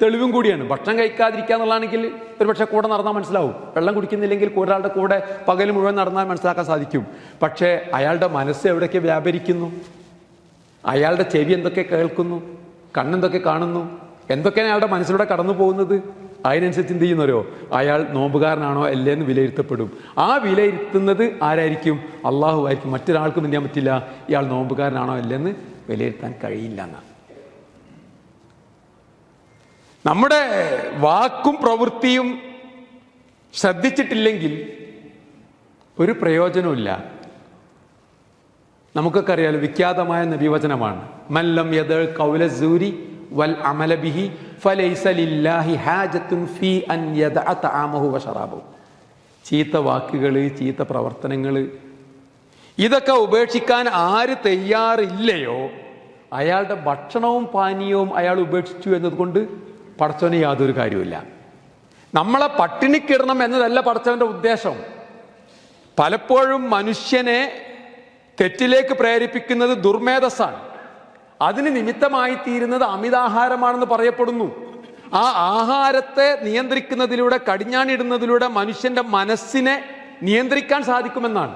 തെളിവും കൂടിയാണ്. ഭക്ഷണം കഴിക്കാതിരിക്കുക എന്നുള്ളതാണെങ്കിൽ ഒരുപക്ഷെ കൂടെ നടന്നാൽ മനസ്സിലാവും. വെള്ളം കുടിക്കുന്നില്ലെങ്കിൽ ഒരാളുടെ കൂടെ പകൽ മുഴുവൻ നടന്നാൽ മനസ്സിലാക്കാൻ സാധിക്കും. പക്ഷേ അയാളുടെ മനസ്സ് എവിടേക്ക് വ്യാപരിക്കുന്നു, അയാളുടെ ചെവി എന്തൊക്കെ കേൾക്കുന്നു, കണ്ണെന്തൊക്കെ കാണുന്നു, എന്തൊക്കെയാണ് അയാളുടെ മനസ്സിലൂടെ കടന്നു പോകുന്നത്, അതിനനുസരിച്ച് എന്ത് ചെയ്യുന്നവരോ അയാൾ നോമ്പുകാരനാണോ അല്ലേ എന്ന് വിലയിരുത്തപ്പെടും. ആ വിലയിരുത്തുന്നത് ആരായിരിക്കും? അള്ളാഹു ആയിരിക്കും. മറ്റൊരാൾക്കും എന്ത് ചെയ്യാൻ പറ്റില്ല, ഇയാൾ നോമ്പുകാരനാണോ അല്ലെന്ന് വിലയിരുത്താൻ കഴിയില്ല എന്നാണ്. നമ്മുടെ വാക്കും പ്രവൃത്തിയും ശ്രദ്ധിച്ചിട്ടില്ലെങ്കിൽ ഒരു പ്രയോജനമില്ല. നമുക്കൊക്കെ അറിയാലോ, വിഖ്യാതമായ നബിവചനമാണ്. മല്ലം യദൽ ഖൗല സൂരി വൽ അമല ബിഹി ഫലൈസ ലില്ലാഹി ഹാജത്തുൻ ഫീ അൻ യദഅ തആമഹു വശറാബഹു. ചീത്ത വാക്കുകൾ, ചീത്ത പ്രവർത്തനങ്ങൾ, ഇതൊക്കെ ഉപേക്ഷിക്കാൻ ആര് തയ്യാറില്ലയോ അയാളുടെ ഭക്ഷണവും പാനീയവും അയാൾ ഉപേക്ഷിച്ചു എന്നതുകൊണ്ട് പടച്ചവന് യാതൊരു കാര്യമില്ല. നമ്മളെ പട്ടിണിക്കിടണം എന്നതല്ല പടച്ചവന്റെ ഉദ്ദേശം. പലപ്പോഴും മനുഷ്യനെ തെറ്റിലേക്ക് പ്രേരിപ്പിക്കുന്നത് ദുർമേധസ്സാണ്. അതിന് നിമിത്തമായി തീരുന്നത് അമിതാഹാരമാണെന്ന് പറയപ്പെടുന്നു. ആ ആഹാരത്തെ നിയന്ത്രിക്കുന്നതിലൂടെ, കടിഞ്ഞാണിടുന്നതിലൂടെ മനുഷ്യന്റെ മനസ്സിനെ നിയന്ത്രിക്കാൻ സാധിക്കുമെന്നാണ്.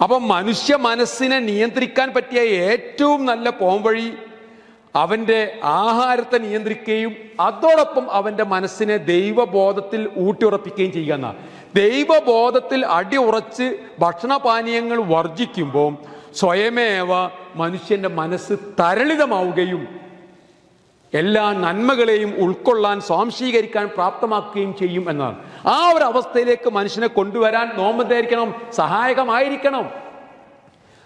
അപ്പം മനുഷ്യ മനസ്സിനെ നിയന്ത്രിക്കാൻ പറ്റിയ ഏറ്റവും നല്ല പോംവഴി അവന്റെ ആഹാരത്തെ നിയന്ത്രിക്കുകയും അതോടൊപ്പം അവന്റെ മനസ്സിനെ ദൈവബോധത്തിൽ ഊട്ടിയുറപ്പിക്കുകയും ചെയ്യുക എന്നാണ്. ദൈവബോധത്തിൽ അടിയുറച്ച് ഭക്ഷണപാനീയങ്ങൾ വർജിക്കുമ്പോൾ സ്വയമേവ മനുഷ്യന്റെ മനസ്സ് തരളിതമാവുകയും എല്ലാ നന്മകളെയും ഉൾക്കൊള്ളാൻ, സ്വാംശീകരിക്കാൻ പ്രാപ്തമാക്കുകയും ചെയ്യും എന്നാണ്. ആ ഒരു അവസ്ഥയിലേക്ക് മനുഷ്യനെ കൊണ്ടുവരാൻ നോമ്പ് ധരിക്കണം, സഹായകമായിരിക്കണം.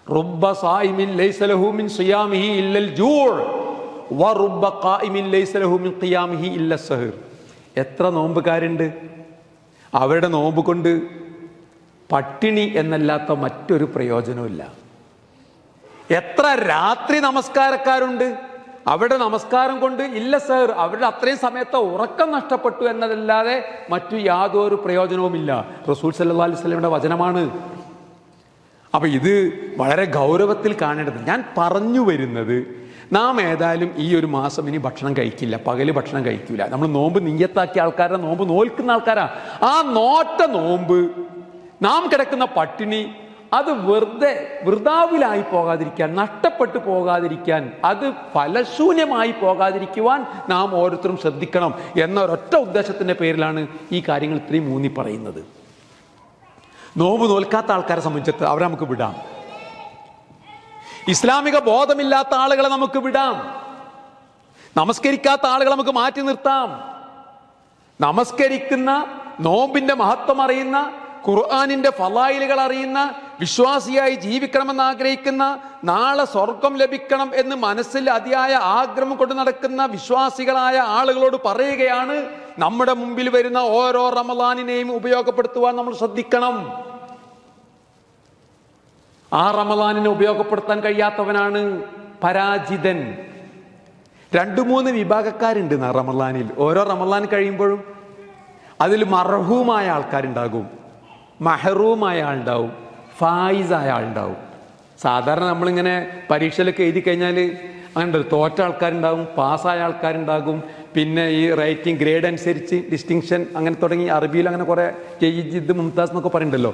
റുബ്ബ സായിമിൻ ലൈസ ലഹു മിൻ സിയാമിഹി ഇല്ലൽ ജൂഅ് വറുബ്ബ ഖായിമിൻ ലൈസ ലഹു മിൻ ഖിയാമിഹി ഇല്ല സഹർ. എത്ര നോമ്പുകാരുണ്ട്, അവരുടെ നോമ്പ് കൊണ്ട് പട്ടിണി എന്നല്ലാത്ത മറ്റൊരു പ്രയോജനമില്ല. എത്ര രാത്രി നമസ്കാരക്കാരുണ്ട്, അവരുടെ നമസ്കാരം കൊണ്ട് ഇല്ല സഹർ, അവരുടെ അത്രയും സമയത്ത് ഉറക്കം നഷ്ടപ്പെട്ടു എന്നതല്ലാതെ മറ്റു യാതൊരു പ്രയോജനവുമില്ല. റസൂൽ സല്ലല്ലാഹു അലൈഹി വസല്ലമയുടെ വചനമാണ്. അപ്പൊ ഇത് വളരെ ഗൗരവത്തിൽ കാണേണ്ടത്. ഞാൻ പറഞ്ഞു വരുന്നത്, നാം ഏതായാലും ഈ ഒരു മാസം ഇനി ഭക്ഷണം കഴിക്കില്ല, പകല് ഭക്ഷണം കഴിക്കില്ല. നമ്മൾ നോമ്പ് നിയ്യത്താക്കിയ ആൾക്കാരുടെ നോമ്പ് നോൽക്കുന്ന ആൾക്കാരാ. ആ നോട്ട നോമ്പ്, നാം കിടക്കുന്ന പട്ടിണി, അത് വൃഥാവിലായി പോകാതിരിക്കാൻ, നഷ്ടപ്പെട്ടു പോകാതിരിക്കാൻ, അത് ഫലശൂന്യമായി പോകാതിരിക്കുവാൻ നാം ഓരോരുത്തരും ശ്രദ്ധിക്കണം എന്ന ഒരൊറ്റ ഉദ്ദേശത്തിന്റെ പേരിലാണ് ഈ കാര്യങ്ങൾ ഇത്രയും ഊന്നി പറയുന്നത്. നോമ്പ് നോൽക്കാത്ത ആൾക്കാരെ സംബന്ധിച്ചിട്ട് അവരെ നമുക്ക് വിടാം. ഇസ്ലാമിക ബോധമില്ലാത്ത ആളുകളെ നമുക്ക് വിടാം. നമസ്കരിക്കാത്ത ആളുകളെ നമുക്ക് മാറ്റി നിർത്താം. നമസ്കരിക്കുന്ന, നോമ്പിന്റെ മഹത്വം അറിയുന്ന, ഖുർആനിന്റെ ഫളായിലുകൾ അറിയുന്ന, വിശ്വാസിയായി ജീവിക്കണമെന്ന് ആഗ്രഹിക്കുന്ന, നാളെ സ്വർഗം ലഭിക്കണം എന്ന് മനസ്സിൽ അതിയായ ആഗ്രഹം കൊണ്ട് നടക്കുന്ന വിശ്വാസികളായ ആളുകളോട് പറയുകയാണ്, നമ്മുടെ മുമ്പിൽ വരുന്ന ഓരോ റമളാനിനെയും ഉപയോഗപ്പെടുത്തുവാൻ നമ്മൾ ശ്രദ്ധിക്കണം. ആ റമളാനിനെ ഉപയോഗപ്പെടുത്താൻ കഴിയാത്തവനാണ് പരാജിതൻ. 2-3 വിഭാഗക്കാരുണ്ട് റമളാനിൽ. ഓരോ റമളാൻ കഴിയുമ്പോഴും അതിൽ മർഹൂമായ ആൾക്കാരുണ്ടാകും, മഹറൂമായ ആളുണ്ടാവും, ഫായിസായ ആളുണ്ടാവും. സാധാരണ നമ്മളിങ്ങനെ പരീക്ഷയിലൊക്കെ എഴുതി കഴിഞ്ഞാൽ അങ്ങനെ തോറ്റ ആൾക്കാരുണ്ടാകും, പാസ്സായ ആൾക്കാരുണ്ടാകും, പിന്നെ ഈ റൈറ്റിംഗ് ഗ്രേഡ് അനുസരിച്ച് ഡിസ്റ്റിങ്ഷൻ അങ്ങനെ തുടങ്ങി അറബിയിൽ അങ്ങനെ കുറെ ജയ്യിദ്, മുംതാസ് എന്നൊക്കെ പറയുന്നുണ്ടല്ലോ.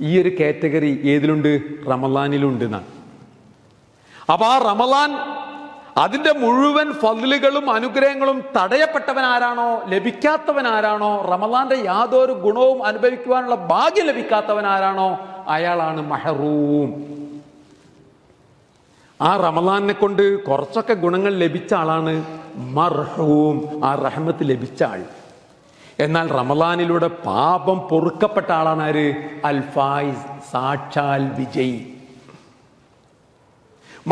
ഈ ഒരു കാറ്റഗറി ഏതിലുണ്ട്? റമളാനിലുണ്ട് എന്നാണ്. അപ്പൊ ആ റമളാൻ അതിന്റെ മുഴുവൻ ഫദ്ലുകളും അനുഗ്രഹങ്ങളും തടയപ്പെട്ടവൻ ആരാണോ, ലഭിക്കാത്തവൻ ആരാണോ, റമളാന്റെ യാതൊരു ഗുണവും അനുഭവിക്കുവാനുള്ള ഭാഗ്യം ലഭിക്കാത്തവൻ ആരാണോ, അയാളാണ് മഹറൂം. ആ റമളാനെ കൊണ്ട് കുറച്ചൊക്കെ ഗുണങ്ങൾ ലഭിച്ച ആളാണ് മർഹൂം, ആ റഹ്മത്ത് ലഭിച്ച ആൾ. എന്നാൽ റമളാനിലൂടെ പാപം പൊറുക്കപ്പെട്ട ആളാണ് ആര്? അൽ ഫായിസ്, സാക്ഷാൽ വിജയി.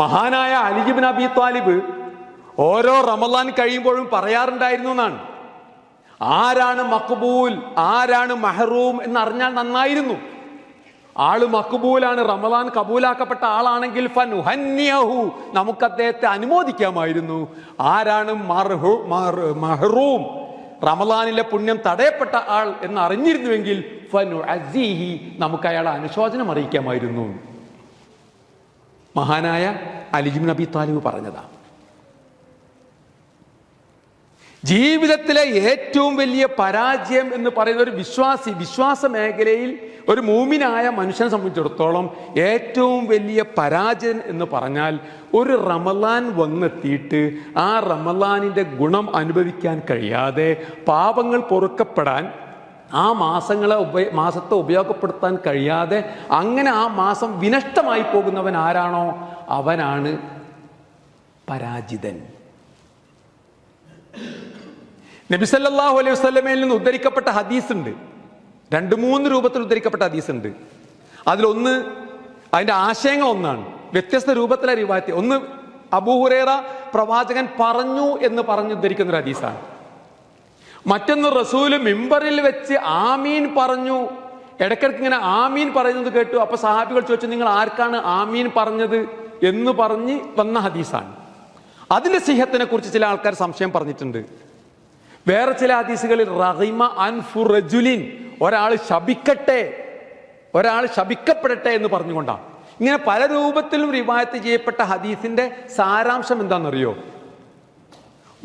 മഹാനായ അലി ഇബ്നു അബീ ത്വാലിബ് ഓരോ റമളാൻ കഴിയുമ്പോഴും പറയാറുണ്ടായിരുന്നു എന്നാണ്, ആരാണ് മഖ്ബൂൽ, ആരാണ് മഹറൂം എന്നറിഞ്ഞാൽ നന്നായിരുന്നു. ആള് മഖ്ബൂലാണ്, റമളാൻ കബൂലാക്കപ്പെട്ട ആളാണെങ്കിൽ ഫനുഹന്നിയഹു, നമുക്ക് അദ്ദേഹത്തെ അനുമോദിക്കാമായിരുന്നു. ആരാണ് മഹറൂം, റമളാനിലെ പുണ്യം തടയപ്പെട്ട ആൾ എന്ന് അറിഞ്ഞിരുന്നുവെങ്കിൽ ഫനുഅസ്സിഹി, നമുക്ക് അയാളെ അനുശോചനം അറിയിക്കാമായിരുന്നു. മഹാനായ അലി ഇബ്നു അബീ ത്വാലിബ് പറഞ്ഞതാ. ജീവിതത്തിലെ ഏറ്റവും വലിയ പരാജയം എന്ന് പറയുന്ന ഒരു വിശ്വാസ മേഖലയിൽ ഒരു മൂമിനായ മനുഷ്യനെ സംബന്ധിച്ചിടത്തോളം ഏറ്റവും വലിയ പരാജയം എന്ന് പറഞ്ഞാൽ, ഒരു റമളാൻ വന്നെത്തിയിട്ട് ആ റമളാനിന്റെ ഗുണം അനുഭവിക്കാൻ കഴിയാതെ, പാപങ്ങൾ പൊറുക്കപ്പെടാൻ ആ മാസത്തെ ഉപയോഗപ്പെടുത്താൻ കഴിയാതെ അങ്ങനെ ആ മാസം വിനഷ്ടമായി പോകുന്നവൻ ആരാണോ അവനാണ് പരാജിതൻ. നബി സല്ലല്ലാഹു അലൈഹി വസല്ലമയിൽ നിന്ന് ഉദ്ധരിക്കപ്പെട്ട ഹദീസ് ഉണ്ട്. 2-3 രൂപത്തിൽ ഉദ്ധരിക്കപ്പെട്ട ഹദീസ് ഉണ്ട്. അതിലൊന്ന് അതിന്റെ ആശയങ്ങൾ ഒന്നാണ്, വ്യത്യസ്ത രൂപത്തിലെ റിവായത്ത്. ഒന്ന് അബൂ ഹുറൈറ പ്രവാചകൻ പറഞ്ഞു എന്ന് പറഞ്ഞു ധരിക്കുന്ന ഒരു ഹദീസാണ്. മറ്റൊന്ന് റസൂല് മിമ്പറിൽ വെച്ച് ആമീൻ പറഞ്ഞു, ഇടയ്ക്കിടയ്ക്ക് ഇങ്ങനെ ആമീൻ പറയുന്നത് കേട്ടു. അപ്പൊ സഹാബികൾ ചോദിച്ചു, നിങ്ങൾ ആർക്കാണ് ആമീൻ പറഞ്ഞത് എന്ന് പറഞ്ഞ് വന്ന ഹദീസാണ്. അതിന്റെ സിഹത്തിനെ കുറിച്ച് ചില ആൾക്കാർ സംശയം പറഞ്ഞിട്ടുണ്ട്. വേറെ ചില ഹദീസുകളിൽ റഹിമ അൻഫു റജുലിൻ, ഒരാൾ ശപിക്കട്ടെ, ഒരാൾ ശപിക്കപ്പെടട്ടെ എന്ന് പറഞ്ഞുകൊണ്ടാണ്. ഇങ്ങനെ പല രൂപത്തിലും റിവായത്ത് ചെയ്യപ്പെട്ട ഹദീസിന്റെ സാരാംശം എന്താണെന്നറിയോ?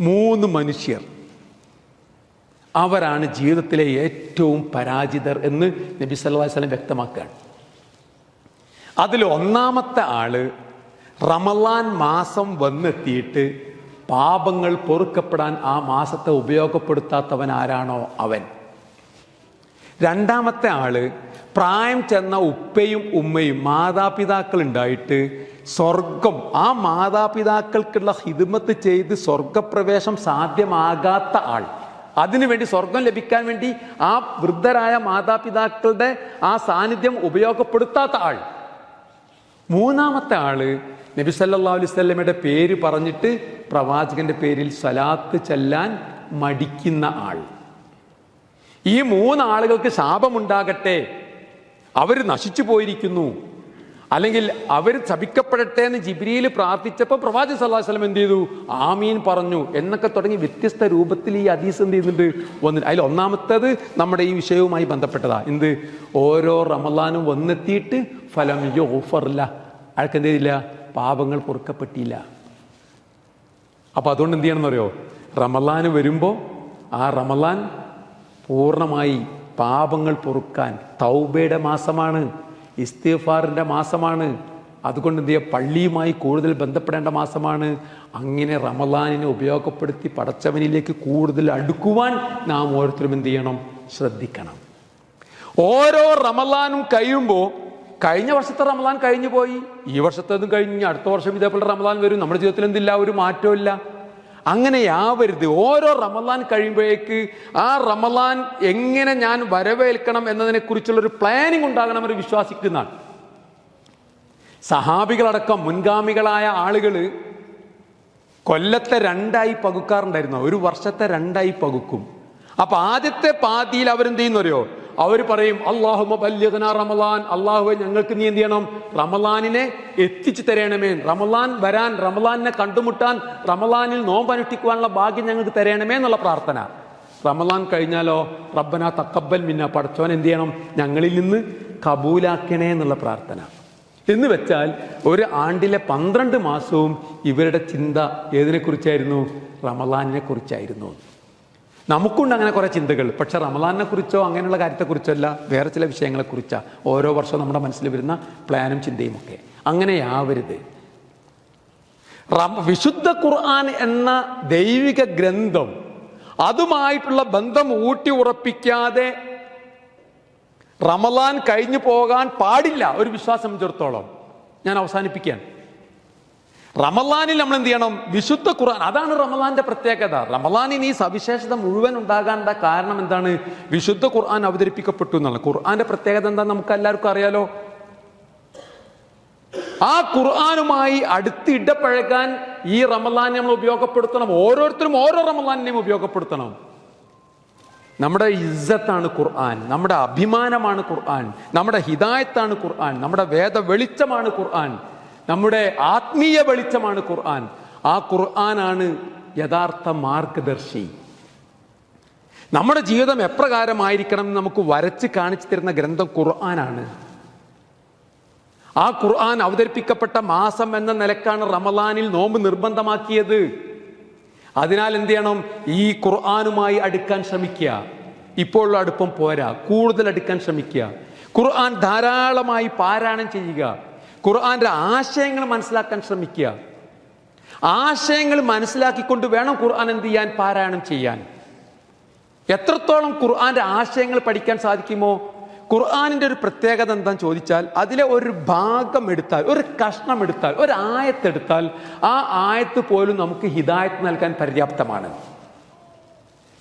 3 മനുഷ്യർ, അവരാണ് ജീവിതത്തിലെ ഏറ്റവും പരാജിതർ എന്ന് നബി സല്ലല്ലാഹു അലൈഹി വസല്ലം വ്യക്തമാക്കുകയാണ്. അതിൽ ഒന്നാമത്തെ ആള് റമളാൻ മാസം വന്നെത്തിയിട്ട് പാപങ്ങൾ പൊറുക്കപ്പെടാൻ ആ മാസത്തെ ഉപയോഗപ്പെടുത്താത്തവൻ ആരാണോ അവൻ. രണ്ടാമത്തെ ആള് പ്രായം ചെന്ന ഉപ്പയും ഉമ്മയും മാതാപിതാക്കൾ ഉണ്ടായിട്ട് സ്വർഗം, ആ മാതാപിതാക്കൾക്കുള്ള ഹിദ്മത്ത് ചെയ്ത് സ്വർഗപ്രവേശം സാധ്യമാകാത്ത ആൾ, അതിനുവേണ്ടി സ്വർഗം ലഭിക്കാൻ വേണ്ടി ആ വൃദ്ധരായ മാതാപിതാക്കളുടെ ആ സാന്നിധ്യം ഉപയോഗപ്പെടുത്താത്ത ആൾ. മൂന്നാമത്തെ ആള് നബി സല്ലല്ലാഹു അലൈഹി വസല്ലമയുടെ പേര് പറഞ്ഞിട്ട് പ്രവാചകന്റെ പേരിൽ സ്വലാത്ത് ചെല്ലാൻ മടിക്കുന്ന ആൾ. ഈ 3 ആളുകൾക്ക് ശാപമുണ്ടാകട്ടെ, അവർ നശിച്ചു പോയിരിക്കുന്നു, അല്ലെങ്കിൽ അവർ ശപിക്കപ്പെടട്ടെ എന്ന് ജിബ്രീൽ പ്രാർത്ഥിച്ചപ്പോൾ പ്രവാചകൻ സല്ലല്ലാഹു അലൈഹി വസല്ലം എന്ത് ചെയ്തു? ആമീൻ പറഞ്ഞു എന്നൊക്കെ തുടങ്ങി വ്യത്യസ്ത രൂപത്തിൽ ഈ ഹദീസ് എന്ത് ചെയ്യുന്നുണ്ട് വന്നിട്ട്. അതിൽ ഒന്നാമത്തേത് നമ്മുടെ ഈ വിഷയവുമായി ബന്ധപ്പെട്ടതാ. എന്ത്? ഓരോ റമളാനും വന്നെത്തിയിട്ട് ഫലം യുഗ്ഫർല, അയാൾക്ക് എന്ത് ചെയ്തില്ല? പാപങ്ങൾ പൊറുക്കപ്പെട്ടില്ല. അപ്പൊ അതുകൊണ്ട് എന്ത് ചെയ്യണം എന്നറിയോ? റമളാന് വരുമ്പോ ആ റമളാൻ പൂർണ്ണമായി പാപങ്ങൾ പൊറുക്കാൻ തൗബയുടെ മാസമാണ്, ഇസ്തിഗ്ഫാറിന്റെ മാസമാണ്. അതുകൊണ്ട് എന്ത് ചെയ്യുക? പള്ളിയുമായി കൂടുതൽ ബന്ധപ്പെടേണ്ട മാസമാണ്. അങ്ങനെ റമളാനിനെ ഉപയോഗപ്പെടുത്തി പടച്ചവനിലേക്ക് കൂടുതൽ അടുക്കുവാൻ നാം ഓരോരുത്തരും എന്ത് ചെയ്യണം? ശ്രദ്ധിക്കണം. ഓരോ റമളാനും കഴിയുമ്പോൾ, കഴിഞ്ഞ വർഷത്തെ റമളാൻ കഴിഞ്ഞു പോയി, ഈ വർഷത്തേതും കഴിഞ്ഞ് അടുത്ത വർഷം ഇതേപോലെ റമളാൻ വരും, നമ്മുടെ ജീവിതത്തിൽ എന്തില്ല? ഒരു മാറ്റവും ഇല്ല. അങ്ങനെയാവരുത്. ഓരോ റമളാൻ കഴിയുമ്പോഴേക്ക് ആ റമളാൻ എങ്ങനെ ഞാൻ വരവേൽക്കണം എന്നതിനെ കുറിച്ചുള്ളൊരു പ്ലാനിങ് ഉണ്ടാകണം ഒരു വിശ്വാസിക്കുന്നതാണ്. സഹാബികളടക്കം മുൻഗാമികളായ ആളുകൾ കൊല്ലത്തെ 2ആയി പകുക്കാറുണ്ടായിരുന്നു. ഒരു വർഷത്തെ 2ആയി പകുക്കും. അപ്പൊ ആദ്യത്തെ പാതിയിൽ അവരെന്ത് ചെയ്യുന്നറിയോ? അവർ പറയും, അല്ലാഹുമ്മ ബല്ലിഗ്നാ റമളാൻ, അള്ളാഹുവെ ഞങ്ങൾക്ക് നീ എന്ത് ചെയ്യണം? റമളാനിനെ എത്തിച്ചു തരണമേ, റമളാൻ വരാൻ, റമളാനിനെ കണ്ടുമുട്ടാൻ, റമളാനിൽ നോമ്പനുഷ്ഠിക്കുവാനുള്ള ഭാഗ്യം ഞങ്ങൾക്ക് തരണമേ എന്നുള്ള പ്രാർത്ഥന. റമളാൻ കഴിഞ്ഞാലോ റബ്ബനാ തഖബ്ബൽ മിന്നാ, പടച്ചോൻ എന്ത് ചെയ്യണം? ഞങ്ങളിൽ നിന്ന് കബൂലാക്കണേ എന്നുള്ള പ്രാർത്ഥന. എന്ന് വെച്ചാൽ ഒരു ആണ്ടിലെ 12 മാസവും ഇവരുടെ ചിന്ത ഏതിനെ കുറിച്ചായിരുന്നു? റമളാനിനെ കുറിച്ചായിരുന്നു. നമുക്കുണ്ട് അങ്ങനെ കുറെ ചിന്തകൾ, പക്ഷെ റമളാനിനെ കുറിച്ചോ അങ്ങനെയുള്ള കാര്യത്തെക്കുറിച്ചോ അല്ല, വേറെ ചില വിഷയങ്ങളെക്കുറിച്ചാണ് ഓരോ വർഷവും നമ്മുടെ മനസ്സിൽ വരുന്ന പ്ലാനും ചിന്തയും ഒക്കെ. അങ്ങനെയാവരുത്. വിശുദ്ധ ഖുർആൻ എന്ന ദൈവിക ഗ്രന്ഥം, അതുമായിട്ടുള്ള ബന്ധം ഊട്ടി ഉറപ്പിക്കാതെ റമളാൻ കഴിഞ്ഞു പോകാൻ പാടില്ല ഒരു വിശ്വാസം സംബന്ധിച്ചിടത്തോളം. ഞാൻ അവസാനിപ്പിക്കുകയാണ്. റമളാനിൽ നമ്മൾ എന്ത് ചെയ്യണം? വിശുദ്ധ ഖുർആൻ, അതാണ് റമളാന്റെ പ്രത്യേകത. റമളാനിന് ഈ സവിശേഷത മുഴുവൻ ഉണ്ടാകാനുള്ള കാരണം എന്താണ്? വിശുദ്ധ ഖുർആൻ അവതരിപ്പിക്കപ്പെട്ടു എന്നാണ്. ഖുർആന്റെ പ്രത്യേകത എന്താ നമുക്ക് എല്ലാവർക്കും അറിയാലോ. ആ ഖുർആനുമായി അടുത്ത് ഇടപഴകാൻ ഈ റമളാൻ നമ്മൾ ഉപയോഗപ്പെടുത്തണം. ഓരോരുത്തരും ഓരോ റമളാനിനെയും ഉപയോഗപ്പെടുത്തണം. നമ്മുടെ ഇസ്സത്താണ് ഖുർആൻ, നമ്മുടെ അഭിമാനമാണ് ഖുർആൻ, നമ്മുടെ ഹിദായത്താണ് ഖുർആൻ, നമ്മുടെ വേദ വെളിച്ചമാണ് ഖുർആൻ, നമ്മുടെ ആത്മീയ വെളിച്ചമാണ് ഖുർആൻ. ആ ഖുർആനാണ് യഥാർത്ഥ മാർഗദർശി. നമ്മുടെ ജീവിതം എപ്രകാരമായിരിക്കണം എന്ന് നമുക്ക് വരച്ച് കാണിച്ചു തരുന്ന ഗ്രന്ഥം ഖുർആനാണ്. ആ ഖുർആൻ അവതരിപ്പിക്കപ്പെട്ട മാസം എന്ന നിലക്കാണ് റമളാനിൽ നോമ്പ് നിർബന്ധമാക്കിയത്. അതിനാൽ എന്ത് ചെയ്യണം? ഈ ഖുർആനുമായി അടുക്കാൻ ശ്രമിക്കുക. ഇപ്പോഴുള്ള അടുപ്പം പോരാ, കൂടുതൽ അടുക്കാൻ ശ്രമിക്കുക. ഖുർആൻ ധാരാളമായി പാരായണം ചെയ്യുക. ഖുർആന്റെ ആശയങ്ങൾ മനസ്സിലാക്കാൻ ശ്രമിക്കുക. ആശയങ്ങൾ മനസ്സിലാക്കിക്കൊണ്ട് വേണം ഖുർആൻ എന്ത് ചെയ്യാൻ? പാരായണം ചെയ്യാൻ. എത്രത്തോളം ഖുർആന്റെ ആശയങ്ങൾ പഠിക്കാൻ സാധിക്കുമോ? ഖുർആനിന്റെ ഒരു പ്രത്യേകത എന്താന്ന് ചോദിച്ചാൽ, അതിലെ ഒരു ഭാഗം എടുത്താൽ, ഒരു കഷ്ണം എടുത്താൽ, ഒരു ആയത്തെടുത്താൽ ആ ആയത്ത് പോലും നമുക്ക് ഹിദായത്ത് നൽകാൻ പര്യാപ്തമാണ്.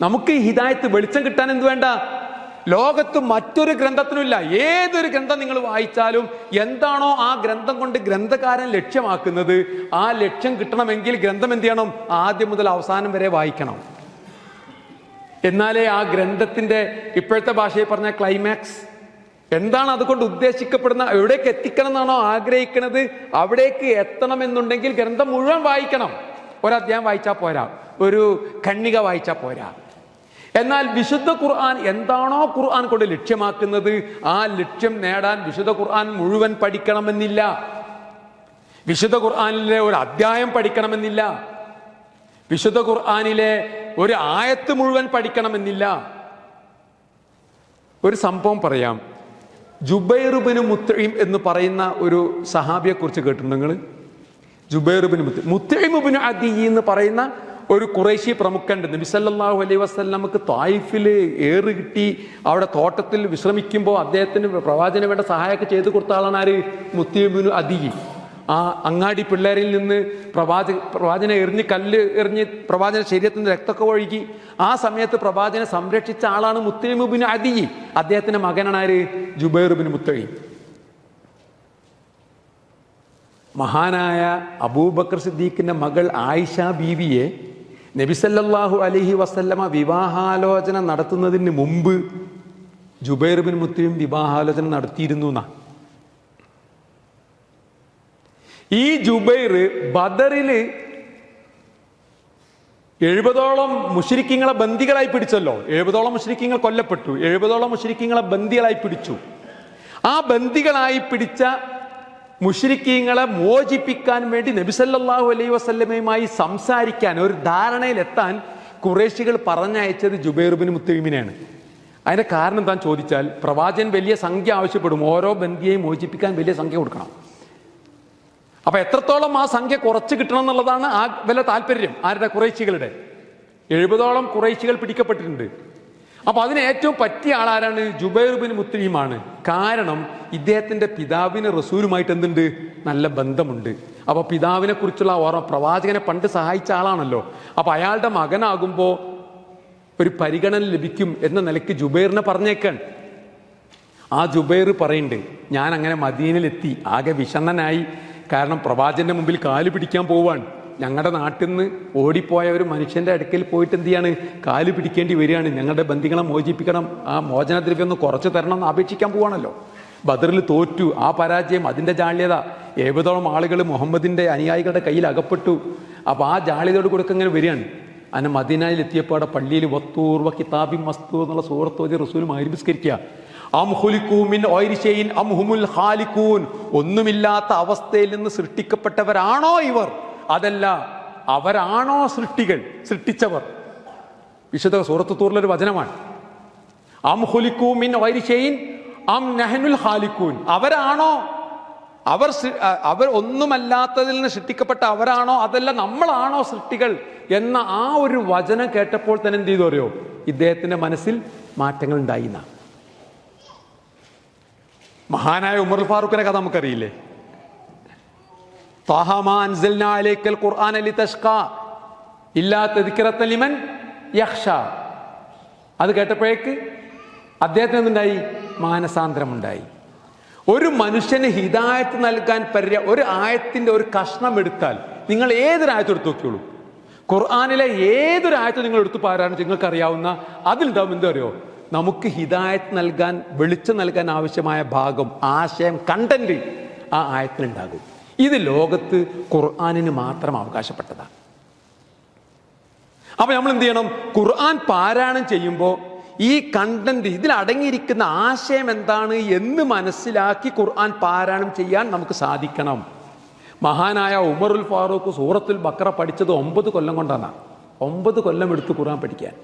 നമുക്ക് ഈ ഹിദായത്ത് വെളിച്ചം കിട്ടാൻ എന്ത് വേണ്ട? ലോകത്ത് മറ്റൊരു ഗ്രന്ഥത്തിനുമില്ല. ഏതൊരു ഗ്രന്ഥം നിങ്ങൾ വായിച്ചാലും എന്താണോ ആ ഗ്രന്ഥം കൊണ്ട് ഗ്രന്ഥകാരൻ ലക്ഷ്യമാക്കുന്നത്, ആ ലക്ഷ്യം കിട്ടണമെങ്കിൽ ഗ്രന്ഥം എന്ത് ചെയ്യണം? ആദ്യം മുതൽ അവസാനം വരെ വായിക്കണം. എന്നാലേ ആ ഗ്രന്ഥത്തിന്റെ ഇപ്പോഴത്തെ ഭാഷയിൽ പറഞ്ഞ ക്ലൈമാക്സ് എന്താണ്, അതുകൊണ്ട് ഉദ്ദേശിക്കപ്പെടുന്ന, എവിടേക്ക് എത്തിക്കണം എന്നാണോ ആഗ്രഹിക്കുന്നത്, അവിടേക്ക് എത്തണമെന്നുണ്ടെങ്കിൽ ഗ്രന്ഥം മുഴുവൻ വായിക്കണം. ഒരധ്യായം വായിച്ചാൽ പോരാ, ഒരു ഖണ്ഡിക വായിച്ചാൽ പോരാ. എന്നാൽ വിശുദ്ധ ഖുർആൻ എന്താണോ ഖുർആൻ കൊണ്ട് ലക്ഷ്യമാക്കുന്നത്, ആ ലക്ഷ്യം നേടാൻ വിശുദ്ധ ഖുർആൻ മുഴുവൻ പഠിക്കണമെന്നില്ല. വിശുദ്ധ ഖുർആനിലെ ഒരു അധ്യായം പഠിക്കണമെന്നില്ല. വിശുദ്ധ ഖുർആനിലെ ഒരു ആയത്ത് മുഴുവൻ പഠിക്കണമെന്നില്ല. ഒരു സംഭവം പറയാം. ജുബൈർ ബിൻ മുത്ഇം എന്ന് പറയുന്ന ഒരു സഹാബിയെ കുറിച്ച് കേട്ടിട്ടുണ്ട് നിങ്ങൾ? ജുബൈർ ബിൻ മുത്ഇം ബിൻ അദി എന്ന് പറയുന്ന ഒരു ഖുറൈശി പ്രമുഖണ്ട്. നബി സല്ലല്ലാഹു അലൈഹി വസല്ലമക്ക് തായിഫിൽ ഏറ് കിട്ടി അവിടെ തോട്ടത്തിൽ വിശ്രമിക്കുമ്പോൾ അദ്ദേഹത്തിന് പ്രവാചകന് വേണ്ട സഹായമൊക്കെ ചെയ്തു കൊടുത്ത ആളാണ് ആര്? മുത്ഇം ബിൻ അദി. ആ അങ്ങാടി പിള്ളേരിൽ നിന്ന് പ്രവാചകനെ എറിഞ്ഞ് കല്ല് എറിഞ്ഞ് പ്രവാചക ശരീരത്തിന് രക്തമൊക്കെ ഒഴുകി ആ സമയത്ത് പ്രവാചകനെ സംരക്ഷിച്ച ആളാണ് മുത്ഇം ബിൻ അദി. അദ്ദേഹത്തിന്റെ മകനാണ് ആര്? ജുബൈർ ബിൻ മുത്ഇം. മഹാനായ അബൂബക്കർ സിദ്ദീഖിന്റെ മകൾ ആയിഷ ബീവിയെ നബി സല്ലല്ലാഹു അലൈഹി വസല്ലമ വിവാഹാലോചന നടത്തുന്നതിന് മുമ്പ് ജുബൈർ ബിൻ മുത്ഇം വിവാഹാലോചന നടത്തിയിരുന്നു എന്നാ. ഈ ജുബൈർ ബദറില് 70ഓളം മുശ്രിക്കീങ്ങളെ ബന്ദികളായി പിടിച്ചല്ലോ. 70ഓളം മുശ്രിക്കീങ്ങൾ കൊല്ലപ്പെട്ടു. 70ഓളം മുശ്രിക്കീങ്ങളെ ബന്ദികളായി പിടിച്ചു. ആ ബന്ദികളായി പിടിച്ച മുശ്രിക്കീങ്ങളെ മോചിപ്പിക്കാൻ വേണ്ടി നബി സല്ലല്ലാഹു അലൈഹി വസല്ലമയുമായി സംസാരിക്കാൻ, ഒരു ധാരണയിലെത്താൻ ഖുറൈശികൾ പറഞ്ഞയച്ചത് ജുബൈർ ബിൻ മുത്ഇമിനെയാണ്. അതിന്റെ കാരണം എന്താണെന്ന് ചോദിച്ചാൽ, പ്രവാചകൻ വലിയ സംഖ്യ ആവശ്യപ്പെടും. ഓരോ ബന്ദിയെയും മോചിപ്പിക്കാൻ വലിയ സംഖ്യ കൊടുക്കണം. അപ്പൊ എത്രത്തോളം ആ സംഖ്യ കുറച്ച് കിട്ടണം എന്നുള്ളതാണ് ആ വല്ല താല്പര്യം ആരുടെ? ഖുറൈശികളുടെ. 70ഓളം ഖുറൈശികൾ പിടിക്കപ്പെട്ടിട്ടുണ്ട്. അപ്പൊ അതിന് ഏറ്റവും പറ്റിയ ആളാരാണ്? ജുബൈർ ബിൻ മുത്ഇമാണ്. കാരണം ഇദ്ദേഹത്തിന്റെ പിതാവിന് റസൂലുമായിട്ട് എന്തുണ്ട്? നല്ല ബന്ധമുണ്ട്. അപ്പൊ പിതാവിനെ കുറിച്ചുള്ള ഓർമ്മ, പ്രവാചകനെ പണ്ട് സഹായിച്ച ആളാണല്ലോ. അപ്പൊ അയാളുടെ മകനാകുമ്പോ ഒരു പരിഗണന ലഭിക്കും എന്ന നിലയ്ക്ക് ജുബൈറിനെ പറഞ്ഞേക്കാൻ. ആ ജുബൈർ പറയുന്നുണ്ട്, ഞാൻ അങ്ങനെ മദീനയിലെത്തി, ആകെ വിഷണ്ണനായി. കാരണം പ്രവാചകന്റെ മുമ്പിൽ കാല് പിടിക്കാൻ പോവാൻ. ഞങ്ങളുടെ നാട്ടിൽ നിന്ന് ഓടിപ്പോയ ഒരു മനുഷ്യന്റെ അടുക്കൽ പോയിട്ട് എന്ത് ചെയ്യാണ്? കാല് പിടിക്കേണ്ടി വരികയാണ്. ഞങ്ങളുടെ ബന്ദികളെ മോചിപ്പിക്കണം, ആ മോചനദ്രവ്യം ഒന്ന് കുറച്ച് തരണം എന്ന് അപേക്ഷിക്കാൻ പോവാണല്ലോ. ബദറിൽ തോറ്റു. ആ പരാജയം, അതിന്റെ ജാള്യത, 70ഓളം ആളുകൾ മുഹമ്മദിന്റെ അനുയായികളുടെ കയ്യിൽ അകപ്പെട്ടു. അപ്പൊ ആ ജാള്യതയോട് കൂടെ ഇങ്ങനെ വരികയാണ്. അങ്ങനെ മദീനയിൽ എത്തിയപ്പോൾ അവിടെ പള്ളിയിൽ വത്തൂർ വ കിതാബിൻ മസ്തൂർ എന്നുള്ള സൂറത്ത് ഓതി റസൂൽ മഗ്‌രിബിസ്കരിക്കുക. ഒന്നുമില്ലാത്ത അവസ്ഥയിൽ നിന്ന് സൃഷ്ടിക്കപ്പെട്ടവരാണോ ഇവർ? അതല്ല, അവരാണോ സൃഷ്ടിച്ചവർ? വിശുദ്ധ സൂറത്ത് തൂറിലൊരു വചനമാണ്. അം ഖുലിഖൂ മിൻ ഗൈരി ഷൈഇൻ അം നഹ്നുൽ ഖാലിഖൂൻ. അവരാണോ, അവർ ഒന്നുമല്ലാത്തതിൽ നിന്ന് സൃഷ്ടിക്കപ്പെട്ട അവരാണോ, അതല്ല നമ്മളാണോ സൃഷ്ടികൾ എന്ന ആ ഒരു വചനം കേട്ടപ്പോൾ തന്നെ എന്ത് ചെയ്തു അറിയോ? ഇദ്ദേഹത്തിന്റെ മനസ്സിൽ മാറ്റങ്ങൾ ഉണ്ടായിന്ന. മഹാനായ ഉമർ ഫാറൂഖിനെ കഥ നമുക്കറിയില്ലേ? ത്വഹ മാ അൻസൽനാ അലൈക്കൽ ഖുർആന ലിതശ്ഖാ ഇല്ലാ തദ്കിറത്തൻ ലിമൻ യഖ്ഷാ. അത് കേട്ടപ്പോഴേക്ക് അദ്ദേഹത്തിന് എന്തുണ്ടായി? മാനസാന്തരമുണ്ടായി. ഒരു മനുഷ്യന് ഹിദായത്ത് നൽകാൻ ഒരു ആയത്തിന്റെ ഒരു കഷ്ണം എടുത്താൽ, നിങ്ങൾ ഏതൊരു ആയത്ത് എടുത്തു നോക്കിയോളൂ, ഖുർആനിലെ ഏതൊരു ആയത്ത് നിങ്ങൾ എടുത്തു പാരാണ് നിങ്ങൾക്ക് അറിയാവുന്ന, അതിലുണ്ടാവും എന്താ അറിയോ? നമുക്ക് ഹിദായത്ത് നൽകാൻ, വെളിച്ചം നൽകാൻ ആവശ്യമായ ഭാഗം, ആശയം, കണ്ടന്റ് ആ ആയത്തിനുണ്ടാകും. ഇത് ലോകത്ത് ഖുർആനിന് മാത്രം അവകാശപ്പെട്ടതാണ്. അപ്പൊ നമ്മൾ എന്ത് ചെയ്യണം? ഖുർആൻ പാരായണം ചെയ്യുമ്പോൾ ഈ കണ്ടന്റ്, ഇതിൽ അടങ്ങിയിരിക്കുന്ന ആശയം എന്താണ് എന്ന് മനസ്സിലാക്കി ഖുർആൻ പാരായണം ചെയ്യാൻ നമുക്ക് സാധിക്കണം. മഹാനായ ഉമറുൽ ഫാറൂഖ് സൂറത്തുൽ ബഖറ പഠിച്ചത് 9 കൊല്ലം കൊണ്ടാണ്. 9 കൊല്ലം എടുത്ത് ഖുർആൻ പഠിക്കാൻ.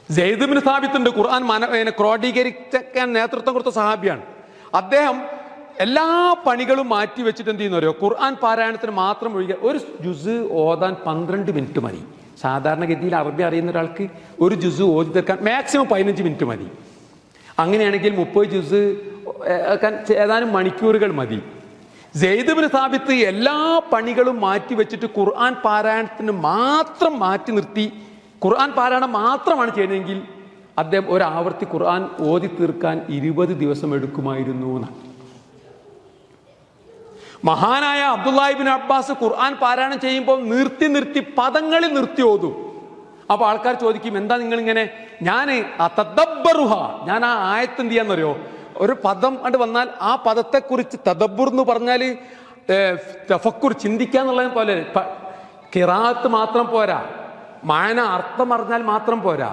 സെയ്ദ് ഇബ്നു സാബിത്ത് ഉണ്ട്, ഖുർആൻ ക്രോഡീകരിക്കാൻ നേതൃത്വം കൊടുത്ത സഹാബിയാണ്. അദ്ദേഹം എല്ലാ പണികളും മാറ്റി വെച്ചിട്ട് എന്ത് ചെയ്യുന്നവരോ, ഖുർആൻ പാരായണത്തിന് മാത്രം ഒഴികെ ഒരു ജുസ് ഓതാൻ 12 മിനിറ്റ് മതി. സാധാരണഗതിയിൽ അറബി അറിയുന്ന ഒരാൾക്ക് ഒരു ജുസ് ഓതി തീർക്കാൻ മാക്സിമം 15 മിനിറ്റ് മതി. അങ്ങനെയാണെങ്കിൽ 30 ജുസ് ഏതാനും മണിക്കൂറുകൾ മതി. സെയ്ദ് ഇബ്നു സാബിത്ത് എല്ലാ പണികളും മാറ്റി വെച്ചിട്ട് ഖുർആൻ പാരായണത്തിന് മാത്രം മാറ്റി നിർത്തി, ഖുർആൻ പാരായണം മാത്രമാണ് ചെയ്യണമെങ്കിൽ അദ്ദേഹം ഒരാവർത്തി ഖുർആൻ ഓതി തീർക്കാൻ 20 ദിവസം എടുക്കുമായിരുന്നു എന്നാണ്. മഹാനായ അബ്ദുല്ലാഹി ഇബ്നു അബ്ബാസ് ഖുർആൻ പാരായണം ചെയ്യുമ്പോൾ നിർത്തി പദങ്ങളിൽ നിർത്തി ഓതും. അപ്പൊ ആൾക്കാർ ചോദിക്കും, എന്താ നിങ്ങൾ ഇങ്ങനെ? ഞാൻ ആ ആയത്ത് എന്ത് ചെയ്യാന്നറിയോ, ഒരു പദം കണ്ട് വന്നാൽ ആ പദത്തെക്കുറിച്ച് തദബ്ബുർ എന്ന് പറഞ്ഞാൽ തഫക്കുർ, ചിന്തിക്കാന്നുള്ളത് പോലെ. ഖിറാഅത്ത് മാത്രം പോരാ, മാന അർത്ഥം അറിഞ്ഞാൽ മാത്രം പോരാ,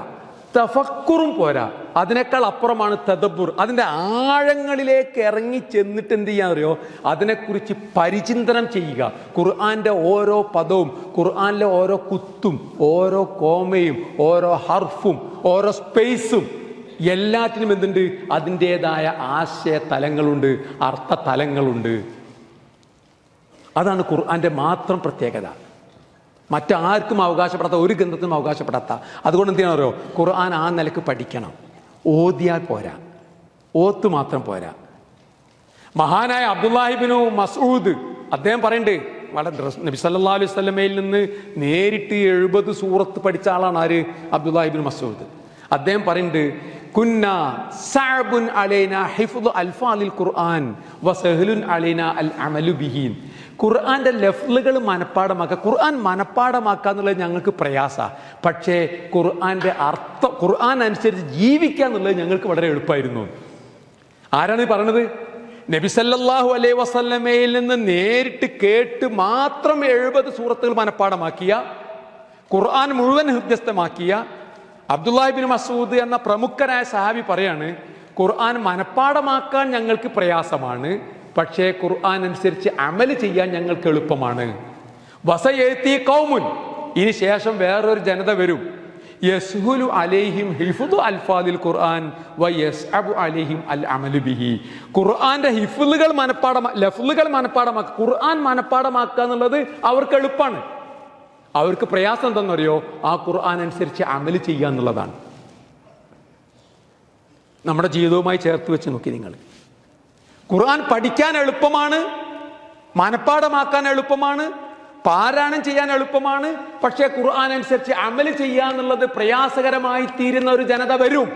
തഫക്കുറും പോരാ, അതിനേക്കാൾ അപ്പുറമാണ് തദബ്ബുർ. അതിൻ്റെ ആഴങ്ങളിലേക്ക് ഇറങ്ങി ചെന്നിട്ട് എന്ത് ചെയ്യാറിയോ, അതിനെക്കുറിച്ച് പരിചിന്തനം ചെയ്യുക. ഖുർആന്റെ ഓരോ പദവും, ഖുർആനിലെ ഓരോ കുത്തും, ഓരോ കോമയും, ഓരോ ഹർഫും, ഓരോ സ്പേസും, എല്ലാറ്റിനും എന്തുണ്ട്? അതിൻ്റെതായ ആശയ തലങ്ങളുണ്ട്, അർത്ഥ തലങ്ങളുണ്ട്. അതാണ് ഖുർആന്റെ മാത്രം പ്രത്യേകത. മറ്റാർക്കും അവകാശപ്പെടാത്ത, ഒരു ഗ്രന്ഥത്തിനും അവകാശപ്പെടാത്ത. അതുകൊണ്ട് എന്ത് ചെയ്യണം അറിയോ, ഖുർആൻ ആ നിലക്ക് പഠിക്കണം. ഓതിയാൽ പോരാ, ഓത്ത് മാത്രം പോരാ. മഹാനായ അബ്ദുല്ലാഹി ഇബ്നു മസ്ഊദ് അദ്ദേഹം പറയുന്നുണ്ട്, നബി സല്ലല്ലാഹു അലൈഹി വസല്ലമയിൽ നിന്ന് നേരിട്ട് 70 സൂറത്ത് പഠിച്ച ആളാണ് ആര്? അബ്ദുല്ലാഹി ഇബ്നു മസ്ഊദ്. അദ്ദേഹം പറയുന്നുണ്ട്, കുന്നാ സഅബുൻ അലൈനാ ഹിഫ്ദു അൽഫാലിൽ ഖുർആൻ വസഹ്ലുൻ അലൈനാ അൽ അമലു ബിഹി. ഖുർആന്റെ ലഫ്ലുകൾ മനപ്പാടമാക്കുക, ഖുർആൻ മനപ്പാടമാക്കുക എന്നുള്ളത് ഞങ്ങൾക്ക് പ്രയാസമാണ്. പക്ഷേ ഖുർആന്റെ അർത്ഥം, ഖുർആൻ അനുസരിച്ച് ജീവിക്കുക എന്നുള്ളത് ഞങ്ങൾക്ക് വളരെ എളുപ്പമായിരുന്നു. ആരാണ് പറയണത്? നബി സല്ലല്ലാഹു അലൈഹി വസല്ലമയിൽ നിന്ന് നേരിട്ട് കേട്ട് മാത്രം 70 സൂറത്തുകൾ മനപ്പാടമാക്കിയ, ഖുർആൻ മുഴുവൻ ഹൃദ്യസ്ഥമാക്കിയ അബ്ദുല്ലാഹി ഇബ്നു മസ്ഊദ് എന്ന പ്രമുഖനായ സഹാബി പറയാണ്, ഖുർആൻ മനപ്പാടമാക്കാൻ ഞങ്ങൾക്ക് പ്രയാസമാണ്, പക്ഷേ ഖുർആൻ അനുസരിച്ച് അമല് ചെയ്യാൻ ഞങ്ങൾക്ക് എളുപ്പമാണ്. വസയതി ഖൗമുൻ, ഇനി ശേഷം വേറൊരു ജനത വരും, യസ്ഹുലു അലൈഹിം ഹിഫ്ദു അൽഫാദിൽ ഖുർആൻ വയസ്അബു അലൈഹിം അൽ അമലു ബിഹി. ഖുർആന്റെ ഹിഫ്ളുകൾ ലഫ്ളുകൾ മനപ്പാടമാക്കുക, ഖുർആൻ മനപ്പാടമാക്കുക എന്നുള്ളത് അവർക്ക് എളുപ്പമാണ്. അവർക്ക് പ്രയാസം എന്താണെന്നറിയോ, ആ ഖുർആൻ അനുസരിച്ച് അമല് ചെയ്യുക എന്നുള്ളതാണ്. നമ്മുടെ ജീവിതവുമായി ചേർത്ത് വെച്ച് നോക്കി നിങ്ങൾ. ഖുർആൻ പഠിക്കാൻ എളുപ്പമാണ്, മനപ്പാടമാക്കാൻ എളുപ്പമാണ്, പാരായണം ചെയ്യാൻ എളുപ്പമാണ്. പക്ഷേ ഖുർആൻ അനുസരിച്ച് അമല് ചെയ്യുക എന്നുള്ളത് പ്രയാസകരമായി തീരുന്ന ഒരു ജനത വരും.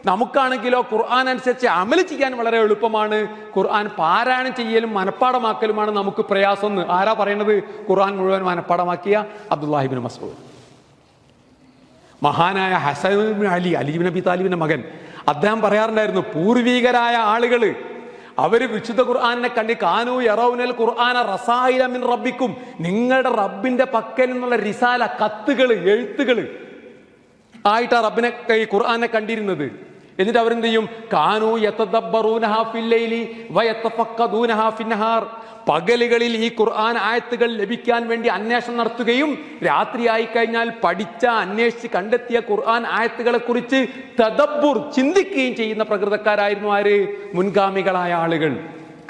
നമുക്കാണെങ്കിലോ ഖുർആൻ അനുസരിച്ച് അമല് ചെയ്യാൻ വളരെ എളുപ്പമാണ്. ഖുർആൻ പാരായണം ചെയ്യലും മനപ്പാടമാക്കലുമാണ് നമുക്ക് പ്രയാസം എന്ന് ആരാ പറയുന്നത്? ഖുർആൻ മുഴുവൻ മനപ്പാടമാക്കിയ അബ്ദുല്ലാഹി ഇബ്നു മസ്ഊദ്. മഹാനായ ഹസൻ ഇബ്നു അലി ഇബ്നു അബി താലിബിന്റെ മകൻ, അദ്ദേഹം പറയാറുണ്ടായിരുന്നു, പൂർവികരായ ആളുകള് അവര് വിശുദ്ധ ഖുർആനെ കണ്ടി കാനു യറൗനൽ ഖുർആന റസായില മിൻ റബ്ബിക്കും, നിങ്ങളുടെ റബ്ബിന്റെ പക്കൽ നിന്നുള്ള റിസാല, കത്തുകൾ, എഴുത്തുകൾ ആയിട്ടാ റബ്ബിനെ ഈ ഖുർആനെ കണ്ടിരുന്നത്. എന്നിട്ട് അവരെന്ത് ചെയ്യും? കാനു യതദബ്ബറൂനഹാ ഫിൽ ലൈലി വയതഫഖദൂനഹാ ഫിന്നഹാർ, പകലുകളിൽ ഈ ഖുർആൻ ആയത്തുകൾ ലഭിക്കാൻ വേണ്ടി അന്വേഷണം നടത്തുകയും രാത്രിയായി കഴിഞ്ഞാൽ പഠിച്ച, അന്വേഷിച്ച് കണ്ടെത്തിയ ഖുർആൻ ആയത്തുകളെ കുറിച്ച് തദബ്ബുർ, ചിന്തിക്കുകയും ചെയ്യുന്ന പ്രകൃതക്കാരായിരുന്നു ആര്? മുൻഗാമികളായ ആളുകൾ.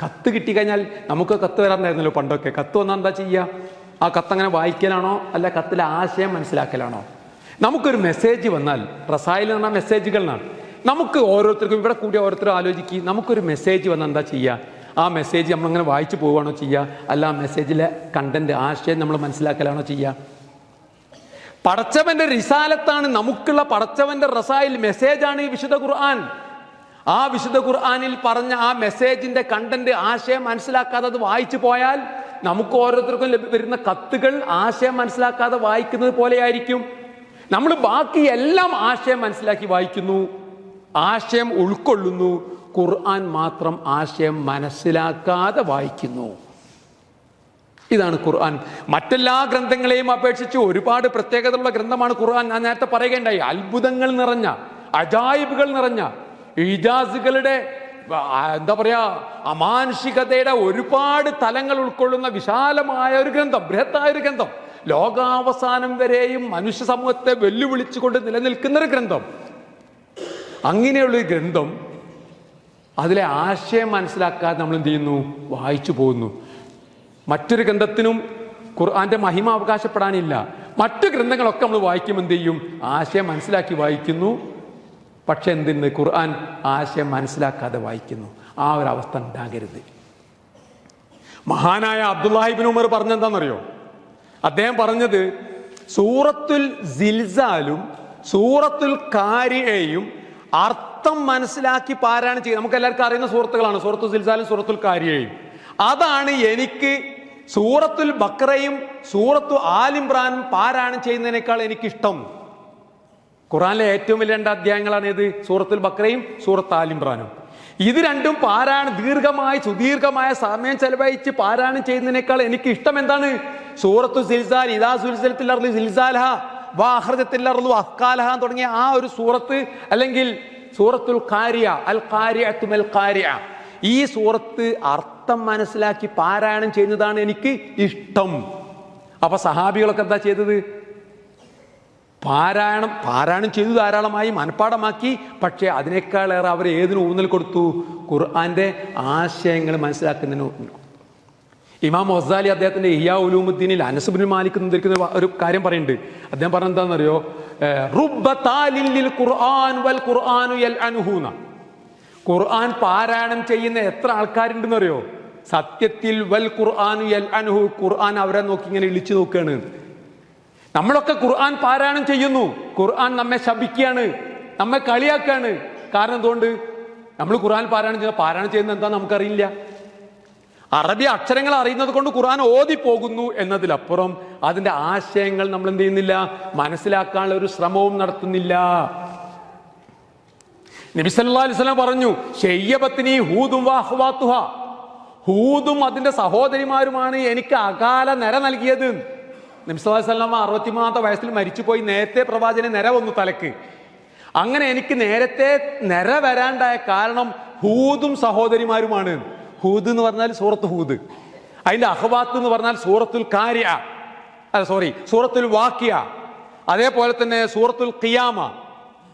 കത്ത് കിട്ടിക്കഴിഞ്ഞാൽ, നമുക്ക് കത്ത് വരാറുണ്ടായിരുന്നല്ലോ പണ്ടൊക്കെ. കത്ത് വന്നാൽ എന്താ ചെയ്യുക? ആ കത്തങ്ങനെ വായിക്കലാണോ അല്ല കത്തിലെ ആശയം മനസ്സിലാക്കലാണോ? നമുക്കൊരു മെസ്സേജ് വന്നാൽ, റസായിൽ എന്ന് പറഞ്ഞാൽ മെസ്സേജുകളാണ്. നമുക്ക് ഓരോരുത്തർക്കും, ഇവിടെ കൂടി ഓരോരുത്തരും ആലോചിക്കുക, നമുക്കൊരു മെസ്സേജ് വന്നാൽ എന്താ ചെയ്യുക? ആ മെസ്സേജ് നമ്മളിങ്ങനെ വായിച്ചു പോവുകയാണോ ചെയ്യുക? അല്ല ആ മെസ്സേജിലെ കണ്ടന്റ്, ആശയം നമ്മൾ മനസ്സിലാക്കലാണോ ചെയ്യുക? പടച്ചവന്റെ റിസാലത്താണ് നമുക്കുള്ള, പടച്ചവന്റെ റസായിൽ മെസ്സേജാണ് ഈ വിശുദ്ധ ഖുർആൻ. ആ വിശുദ്ധ ഖുർആനിൽ പറഞ്ഞ ആ മെസ്സേജിന്റെ കണ്ടന്റ്, ആശയം മനസ്സിലാക്കാതെ അത് വായിച്ചു പോയാൽ നമുക്ക് ഓരോരുത്തർക്കും വരുന്ന കത്തുകൾ ആശയം മനസ്സിലാക്കാതെ വായിക്കുന്നത് പോലെയായിരിക്കും. നമ്മൾ ബാക്കി എല്ലാം ആശയം മനസ്സിലാക്കി വായിക്കുന്നു, ആശയം ഉൾക്കൊള്ളുന്നു. ഖുർആൻ മാത്രം ആശയം മനസ്സിലാക്കാതെ വായിക്കുന്നു. ഇതാണ് ഖുർആൻ. മറ്റെല്ലാ ഗ്രന്ഥങ്ങളെയും അപേക്ഷിച്ച് ഒരുപാട് പ്രത്യേകതയുള്ള ഗ്രന്ഥമാണ് ഖുർആൻ. ഞാൻ നേരത്തെ പറയുകയുണ്ടായി, അത്ഭുതങ്ങൾ നിറഞ്ഞ, അജായിബുകൾ നിറഞ്ഞ, ഇജാസുകളുടെ എന്താ പറയാ, അമാനുഷികതയുടെ ഒരുപാട് തലങ്ങൾ ഉൾക്കൊള്ളുന്ന വിശാലമായ ഒരു ഗ്രന്ഥം, ബൃഹത്തായ ഒരു ഗ്രന്ഥം, ലോകാവസാനം വരെയും മനുഷ്യ സമൂഹത്തെ വെല്ലുവിളിച്ചുകൊണ്ട് നിലനിൽക്കുന്ന ഒരു ഗ്രന്ഥം. അങ്ങനെയുള്ള ഒരു ഗ്രന്ഥം, അതിലെ ആശയം മനസ്സിലാക്കാതെ നമ്മൾ എന്ത് ചെയ്യുന്നു? വായിച്ചു പോകുന്നു. മറ്റൊരു ഗ്രന്ഥത്തിനും ഖുർആന്റെ മഹിമ അവകാശപ്പെടാനില്ല. മറ്റു ഗ്രന്ഥങ്ങളൊക്കെ നമ്മൾ വായിക്കും, എന്ത് ചെയ്യും? ആശയം മനസ്സിലാക്കി വായിക്കുന്നു. പക്ഷെ എന്തിന്? ഖുർആൻ ആശയം മനസ്സിലാക്കാതെ വായിക്കുന്നു. ആ ഒരു അവസ്ഥ ഉണ്ടാകരുത്. മഹാനായ അബ്ദുല്ലാഹി ഇബ്നു ഉമർ പറഞ്ഞെന്താണെന്നറിയോ? അദ്ദേഹം പറഞ്ഞത്, സൂറത്തുൽ സിൽസാലും സൂറത്തുൽ കാരിയയും അർത്ഥം മനസ്സിലാക്കി പാരായണം ചെയ്യും. നമുക്ക് എല്ലാവർക്കും അറിയുന്ന സൂറത്തുകളാണ് സൂറത്തുൽ സിൽസാലും സൂറത്തുൽ കാരിയയും. അതാണ് എനിക്ക് സൂറത്തുൽ ബഖറയും സൂറത്തു ആലിംറാനും പാരായണം ചെയ്യുന്നതിനേക്കാൾ എനിക്കിഷ്ടം. ഖുർആനിലെ ഏറ്റവും വലിയ 2 അധ്യായങ്ങളാണ് ഏത്? സൂറത്തുൽ ബഖറയും സൂറത്ത് ആലിംറാനും. ഇത് രണ്ടും പാരായണം സുദീർഘമായ സമയം ചെലവഴിച്ച് പാരായണം ചെയ്യുന്നതിനേക്കാൾ എനിക്ക് ഇഷ്ടം എന്താണ്? സൂറത്തു സിൽസാൽ, ഇദാ സുൽസിലത്തിൽ അർളു സിൽസാലഹ വ അഖ്റജത്തിൽ അർളു അസ്കാലഹ തുടങ്ങിയ ആ ഒരു സൂറത്ത്, അല്ലെങ്കിൽ സൂറത്തുൽ ഖാരിയ, അൽ ഖാരിഅതു മൽ ഖാരിഅ, ഈ സൂറത്ത് അർത്ഥം മനസ്സിലാക്കി പാരായണം ചെയ്യുന്നതാണ് എനിക്ക് ഇഷ്ടം. അപ്പൊ സഹാബികളൊക്കെ എന്താ ചെയ്തത്? പാരായണം ചെയ്തു, ധാരാളമായി മനഃപ്പാടമാക്കി. പക്ഷെ അതിനേക്കാളേറെ അവർ ഏതിന് ഊന്നൽ കൊടുത്തു? ഖുർആന്റെ ആശയങ്ങൾ മനസ്സിലാക്കുന്നതിന്. ഇമാം ഗസാലി അദ്ദേഹത്തിന്റെ ഇഹ്യാ ഉലൂമുദ്ദീനിൽ അനസ് ഇബ്നു മാലിക് നിൽക്കുന്ന ഒരു കാര്യം പറയുന്നുണ്ട്. അദ്ദേഹം പറഞ്ഞ എന്താണെന്നറിയോ? റുബ്ബ താലിൻ ലിൽ ഖുർആൻ വൽ ഖുർആനു യൽഅനുഹൂന. ഖുർആൻ പാരായണം ചെയ്യുന്ന എത്ര ആൾക്കാരുണ്ടെന്നറിയോ? സത്യത്തിൽ വൽ ഖുർആനു യൽഅനുഹു, ഖുർആൻ അവരെ നോക്കി ഇങ്ങനെ ഇളിച്ചു നോക്കുകയാണ്. നമ്മളൊക്കെ ഖുർആൻ പാരായണം ചെയ്യുന്നു, ഖുർആൻ നമ്മെ ശപിക്കുകയാണ്, നമ്മെ കളിയാക്കാണ്. കാരണം എന്തുകൊണ്ട്? നമ്മൾ ഖുർആൻ പാരായണം ചെയ്യുന്നത് എന്താ നമുക്കറിയില്ല. അറബി അക്ഷരങ്ങൾ അറിയുന്നത് കൊണ്ട് ഖുർആൻ ഓതിപ്പോകുന്നു എന്നതിലപ്പുറം അതിന്റെ ആശയങ്ങൾ നമ്മൾ എന്ത് ചെയ്യുന്നില്ല? മനസ്സിലാക്കാനുള്ള ഒരു ശ്രമവും നടത്തുന്നില്ല. നബി സല്ലല്ലാഹു അലൈഹി വസല്ലം പറഞ്ഞു, ശയ്യബത്നി ഹൂദും വഅഖ്വാതുഹ, ഹൂദും അതിന്റെ സഹോദരിമാരുമാണ് എനിക്ക് അകാല നിര നൽകിയത്. നബി സല്ലല്ലാഹു അലൈഹി വസല്ലം 63-ാമത്തെ വയസ്സിൽ മരിച്ചുപോയി. നേരത്തെ പ്രവാചകന് നിര വന്നു തലക്ക്. അങ്ങനെ എനിക്ക് നേരത്തെ നിര വരാണ്ടായ കാരണം ഹൂദും സഹോദരിമാരുമാണ്. ഹൂദ് എന്ന് പറഞ്ഞാൽ സൂറത്ത് ഹൂദ്, അതിന്റെ അഖ്വാത്ത് എന്ന് പറഞ്ഞാൽ സൂറത്തുൽ കാരിയ, സൂറത്തുൽ വാഖിയ, അതേപോലെ തന്നെ സൂറത്തുൽ ഖിയാമ,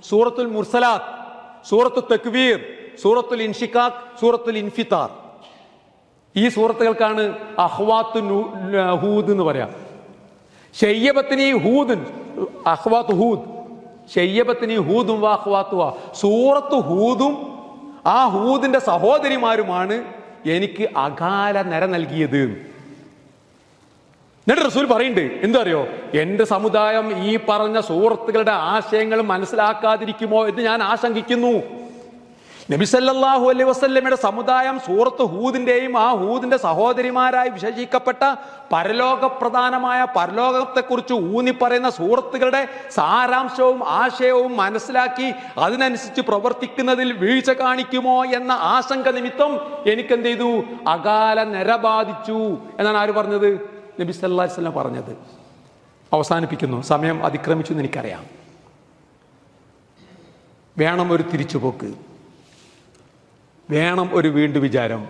സൂറത്തുൽ മുർസലാത്ത്, സൂറത്തുൽ തക്വീർ, സൂറത്തുൽ ഇൻഷിഖാഖ്, സൂറത്തുൽ ഇൻഫിതാർ. ഈ സൂറത്തുകൾക്കാണ് അഖ്വാത്ത് ഹൂദ് എന്ന് പറയാം. ശയ്യബത്നി ഹൂദുൻ അഖ്വാത്ത് ഹൂദ്, ശയ്യബത്നി ഹൂദും വഅഖ്വാതുഹ, സൂറത്ത് ഹൂദും ആ ഹൂദിന്റെ സഹോദരിമാരുമാണ് എനിക്ക് അകാല നിര നൽകിയത്. എന്നിട്ട് റസൂൽ പറയുന്നുണ്ട്, എന്താ അറിയോ? എന്റെ സമുദായം ഈ പറഞ്ഞ സൂറത്തുകളുടെ ആശയങ്ങൾ മനസ്സിലാക്കാതിരിക്കുമോ എന്ന് ഞാൻ ആശങ്കിക്കുന്നു. നബി സല്ലല്ലാഹു അലൈഹി വസല്ലമയുടെ സമുദായം സൂറത്ത് ഹൂദിന്റെയും ആ ഹൂദിന്റെ സഹോദരിമാരായി വിശേഷിക്കപ്പെട്ട പരലോകപ്രധാനമായ പരലോകത്തെക്കുറിച്ച് ഊന്നി പറയുന്ന സൂറത്തുകളുടെ സാരാംശവും ആശയവും മനസ്സിലാക്കി അതിനനുസരിച്ച് പ്രവർത്തിക്കുന്നതിൽ വീഴ്ച കാണിക്കുമോ എന്ന ആശങ്ക നിമിത്തം എനിക്കെന്ത് ചെയ്തു? അകാല നിര ബാധിച്ചു എന്നാണ് ആര് പറഞ്ഞത്? നബി സല്ലല്ലാഹു അലൈഹി വസല്ലം പറഞ്ഞത്. അവസാനിപ്പിക്കുന്നു, സമയം അതിക്രമിച്ചു എന്ന് എനിക്കറിയാം. വേണം ഒരു തിരിച്ചുപോക്ക്, വേണം ഒരു വീണ്ടു വിചാരം,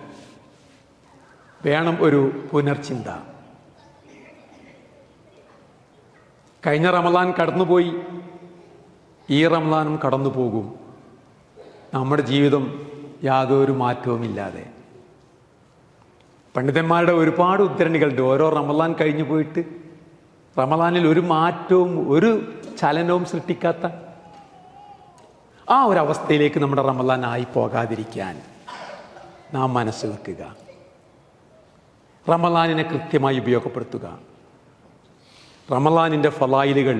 വേണം ഒരു പുനർചിന്ത. കഴിഞ്ഞ റമദാൻ കടന്നുപോയി, ഈ റമദാനും കടന്നു പോകും. നമ്മുടെ ജീവിതം യാതൊരു മാറ്റവുമില്ലാതെ. പണ്ഡിതന്മാരുടെ ഒരുപാട് ഉദ്ധരണികളുണ്ട്. ഓരോ റമദാൻ കഴിഞ്ഞു പോയിട്ട് റമദാനിൽ ഒരു മാറ്റവും ഒരു ചലനവും സൃഷ്ടിക്കാത്ത ആ ഒരവസ്ഥയിലേക്ക് നമ്മുടെ റമദാൻ ആയി പോകാതിരിക്കാൻ നാം മനസ്സ് വെക്കുക. റമദാനിനെ കൃത്യമായി ഉപയോഗപ്പെടുത്തുക. റമദാനിൻ്റെ ഫളായിലുകൾ,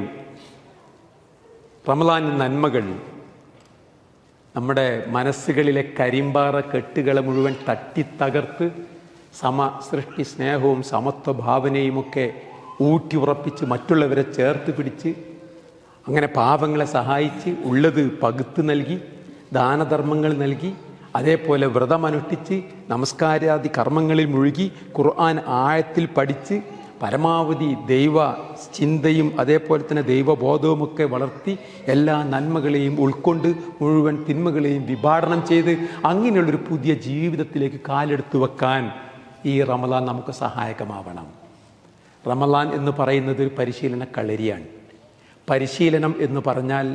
റമദാനിൻ്റെ നന്മകൾ നമ്മുടെ മനസ്സുകളിലെ കരിമ്പാറ കെട്ടുകളെ മുഴുവൻ തട്ടിത്തകർത്ത് സൃഷ്ടി സ്നേഹവും സമത്വ ഭാവനയുമൊക്കെ ഊട്ടി ഉറപ്പിച്ച് മറ്റുള്ളവരെ ചേർത്ത് പിടിച്ച് അങ്ങനെ പാവങ്ങളെ സഹായിച്ച് ഉള്ളത് പകുത്ത് നൽകി ദാനധർമ്മങ്ങൾ നൽകി അതേപോലെ വ്രതമനുഷ്ഠിച്ച് നമസ്കാരാദി കർമ്മങ്ങളിൽ മുഴുകി ഖുർആൻ ആഴത്തിൽ പഠിച്ച് പരമാവധി ദൈവ ചിന്തയും അതേപോലെ തന്നെ ദൈവബോധവുമൊക്കെ വളർത്തി എല്ലാ നന്മകളെയും ഉൾക്കൊണ്ട് മുഴുവൻ തിന്മകളെയും വിഭാടനം ചെയ്ത് അങ്ങനെയുള്ളൊരു പുതിയ ജീവിതത്തിലേക്ക് കാലെടുത്തു വെക്കാൻ ഈ റമദാൻ നമുക്ക് സഹായകമാവണം. റമദാൻ എന്ന് പറയുന്നത് ഒരു പരിശീലന കളരിയാണ്. പരിശീലനം എന്ന് പറഞ്ഞാൽ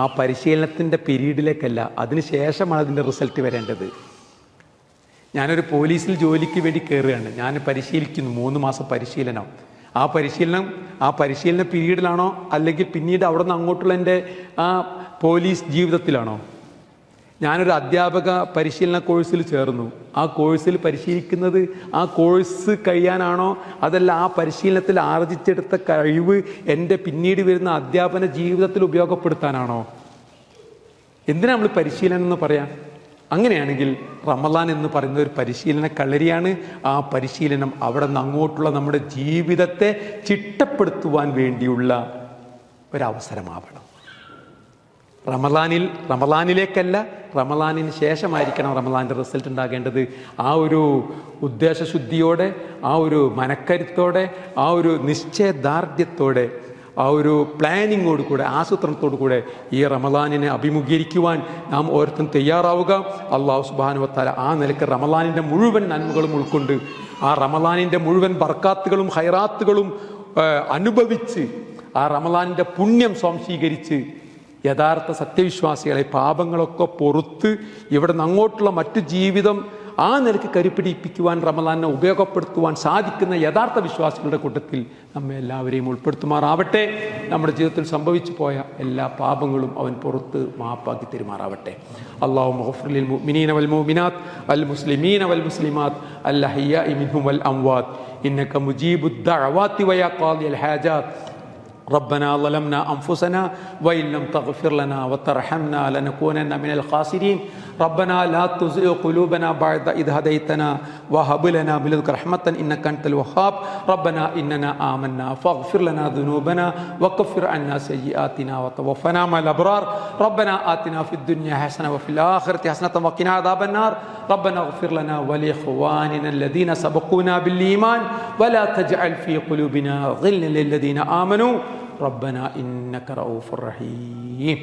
ആ പരിശീലനത്തിൻ്റെ പീരീഡിലേക്കല്ല, അതിനുശേഷമാണ് അതിൻ്റെ റിസൾട്ട് വരേണ്ടത്. ഞാനൊരു പോലീസിൽ ജോലിക്ക് വേണ്ടി കയറുകയാണ്, ഞാൻ പരിശീലിക്കുന്നു, 3 മാസം പരിശീലനം. ആ പരിശീലന പീരീഡിലാണോ അല്ലെങ്കിൽ പിന്നീട് അവിടെ നിന്ന് അങ്ങോട്ടുള്ള എൻ്റെ ആ പോലീസ് ജീവിതത്തിലാണോ? ഞാനൊരു അധ്യാപക പരിശീലന കോഴ്സിൽ ചേർന്നു. ആ കോഴ്സിൽ പരിശീലിക്കുന്നത് ആ കോഴ്സ് കഴിയാനാണോ, അതല്ല ആ പരിശീലനത്തിൽ ആർജിച്ചെടുത്ത കഴിവ് എൻ്റെ പിന്നീട് വരുന്ന അധ്യാപന ജീവിതത്തിൽ ഉപയോഗപ്പെടുത്താനാണോ? എന്തിനാ നമ്മൾ പരിശീലനം എന്ന് പറയാം? അങ്ങനെയാണെങ്കിൽ റമളാൻ എന്ന് പറയുന്ന ഒരു പരിശീലന കളരിയാണ്. ആ പരിശീലനം അവിടെ നിന്ന് അങ്ങോട്ടുള്ള നമ്മുടെ ജീവിതത്തെ ചിട്ടപ്പെടുത്തുവാൻ വേണ്ടിയുള്ള ഒരവസരമാവണം. റമളാനിലേക്കല്ല, റമളാനിന് ശേഷമായിരിക്കണം റമളാൻ്റെ റിസൾട്ട് ഉണ്ടാകേണ്ടത്. ആ ഒരു ഉദ്ദേശശുദ്ധിയോടെ, ആ ഒരു മനക്കരുത്തോടെ, ആ ഒരു നിശ്ചയദാർഢ്യത്തോടെ, ആ ഒരു പ്ലാനിങ്ങോട് കൂടെ, ആസൂത്രണത്തോടു കൂടെ ഈ റമളാനിനെ അഭിമുഖീകരിക്കുവാൻ നാം ഓരോരുത്തരും തയ്യാറാവുക. അല്ലാഹു സുബ്ഹാനഹു വ തആല ആ നിലയ്ക്ക് റമളാനിൻ്റെ മുഴുവൻ നന്മകളും ഉൾക്കൊണ്ട്, ആ റമളാനിൻ്റെ മുഴുവൻ ബർക്കാത്തുകളും ഹൈറാത്തുകളും അനുഭവിച്ച്, ആ റമളാനിൻ്റെ പുണ്യം സ്വാംശീകരിച്ച് യഥാർത്ഥ സത്യവിശ്വാസികളെ പാപങ്ങളൊക്കെ പൊറുത്ത് ഇവിടെ നിന്ന് അങ്ങോട്ടുള്ള മറ്റു ജീവിതം ആ നിലയ്ക്ക് കരുപിടിപ്പിക്കുവാൻ, റമളാനെ ഉപയോഗപ്പെടുത്തുവാൻ സാധിക്കുന്ന യഥാർത്ഥ വിശ്വാസികളുടെ കൂട്ടത്തിൽ നമ്മെ എല്ലാവരെയും ഉൾപ്പെടുത്തുമാറാവട്ടെ. നമ്മുടെ ജീവിതത്തിൽ സംഭവിച്ചു പോയ എല്ലാ പാപങ്ങളും അവൻ പുറത്ത് മാപ്പാക്കി തരുമാറാവട്ടെ. അല്ലാഹുമ്മ ഗ്ഫിർ ലിൽ മുഅ്മിനീന വൽ മുഅ്മിനാത്ത് വൽ മുസ്ലിമീന വൽ മുസ്ലിമാത്ത് അൽ അഹ്യാഇ മിൻഹും വൽ അംവാത്ത് ഇന്നക മുജീബുദ് ദഅവാതി വയാ ഖാദിയൽ ഹാജാത്ത്. ربنا ظلمنا أنفسنا وإن لم تغفر لنا وترحمنا لنكونن من الخاسرين. ربنا لا تزغ قلوبنا بعد إذ هديتنا وهب لنا من لدنك رحمة إنك أنت الوهاب. ربنا إننا آمنا فاغفر لنا ذنوبنا وكفر عنا سيئاتنا وتوفنا مع الأبرار. ربنا آتنا في الدنيا حسنة وفي الآخرة حسنة وقنا عذاب النار. ربنا اغفر لنا ولإخواننا الذين سبقونا بالإيمان ولا تجعل في قلوبنا غلا للذين آمنوا ربنا إنك رؤوف رحيم.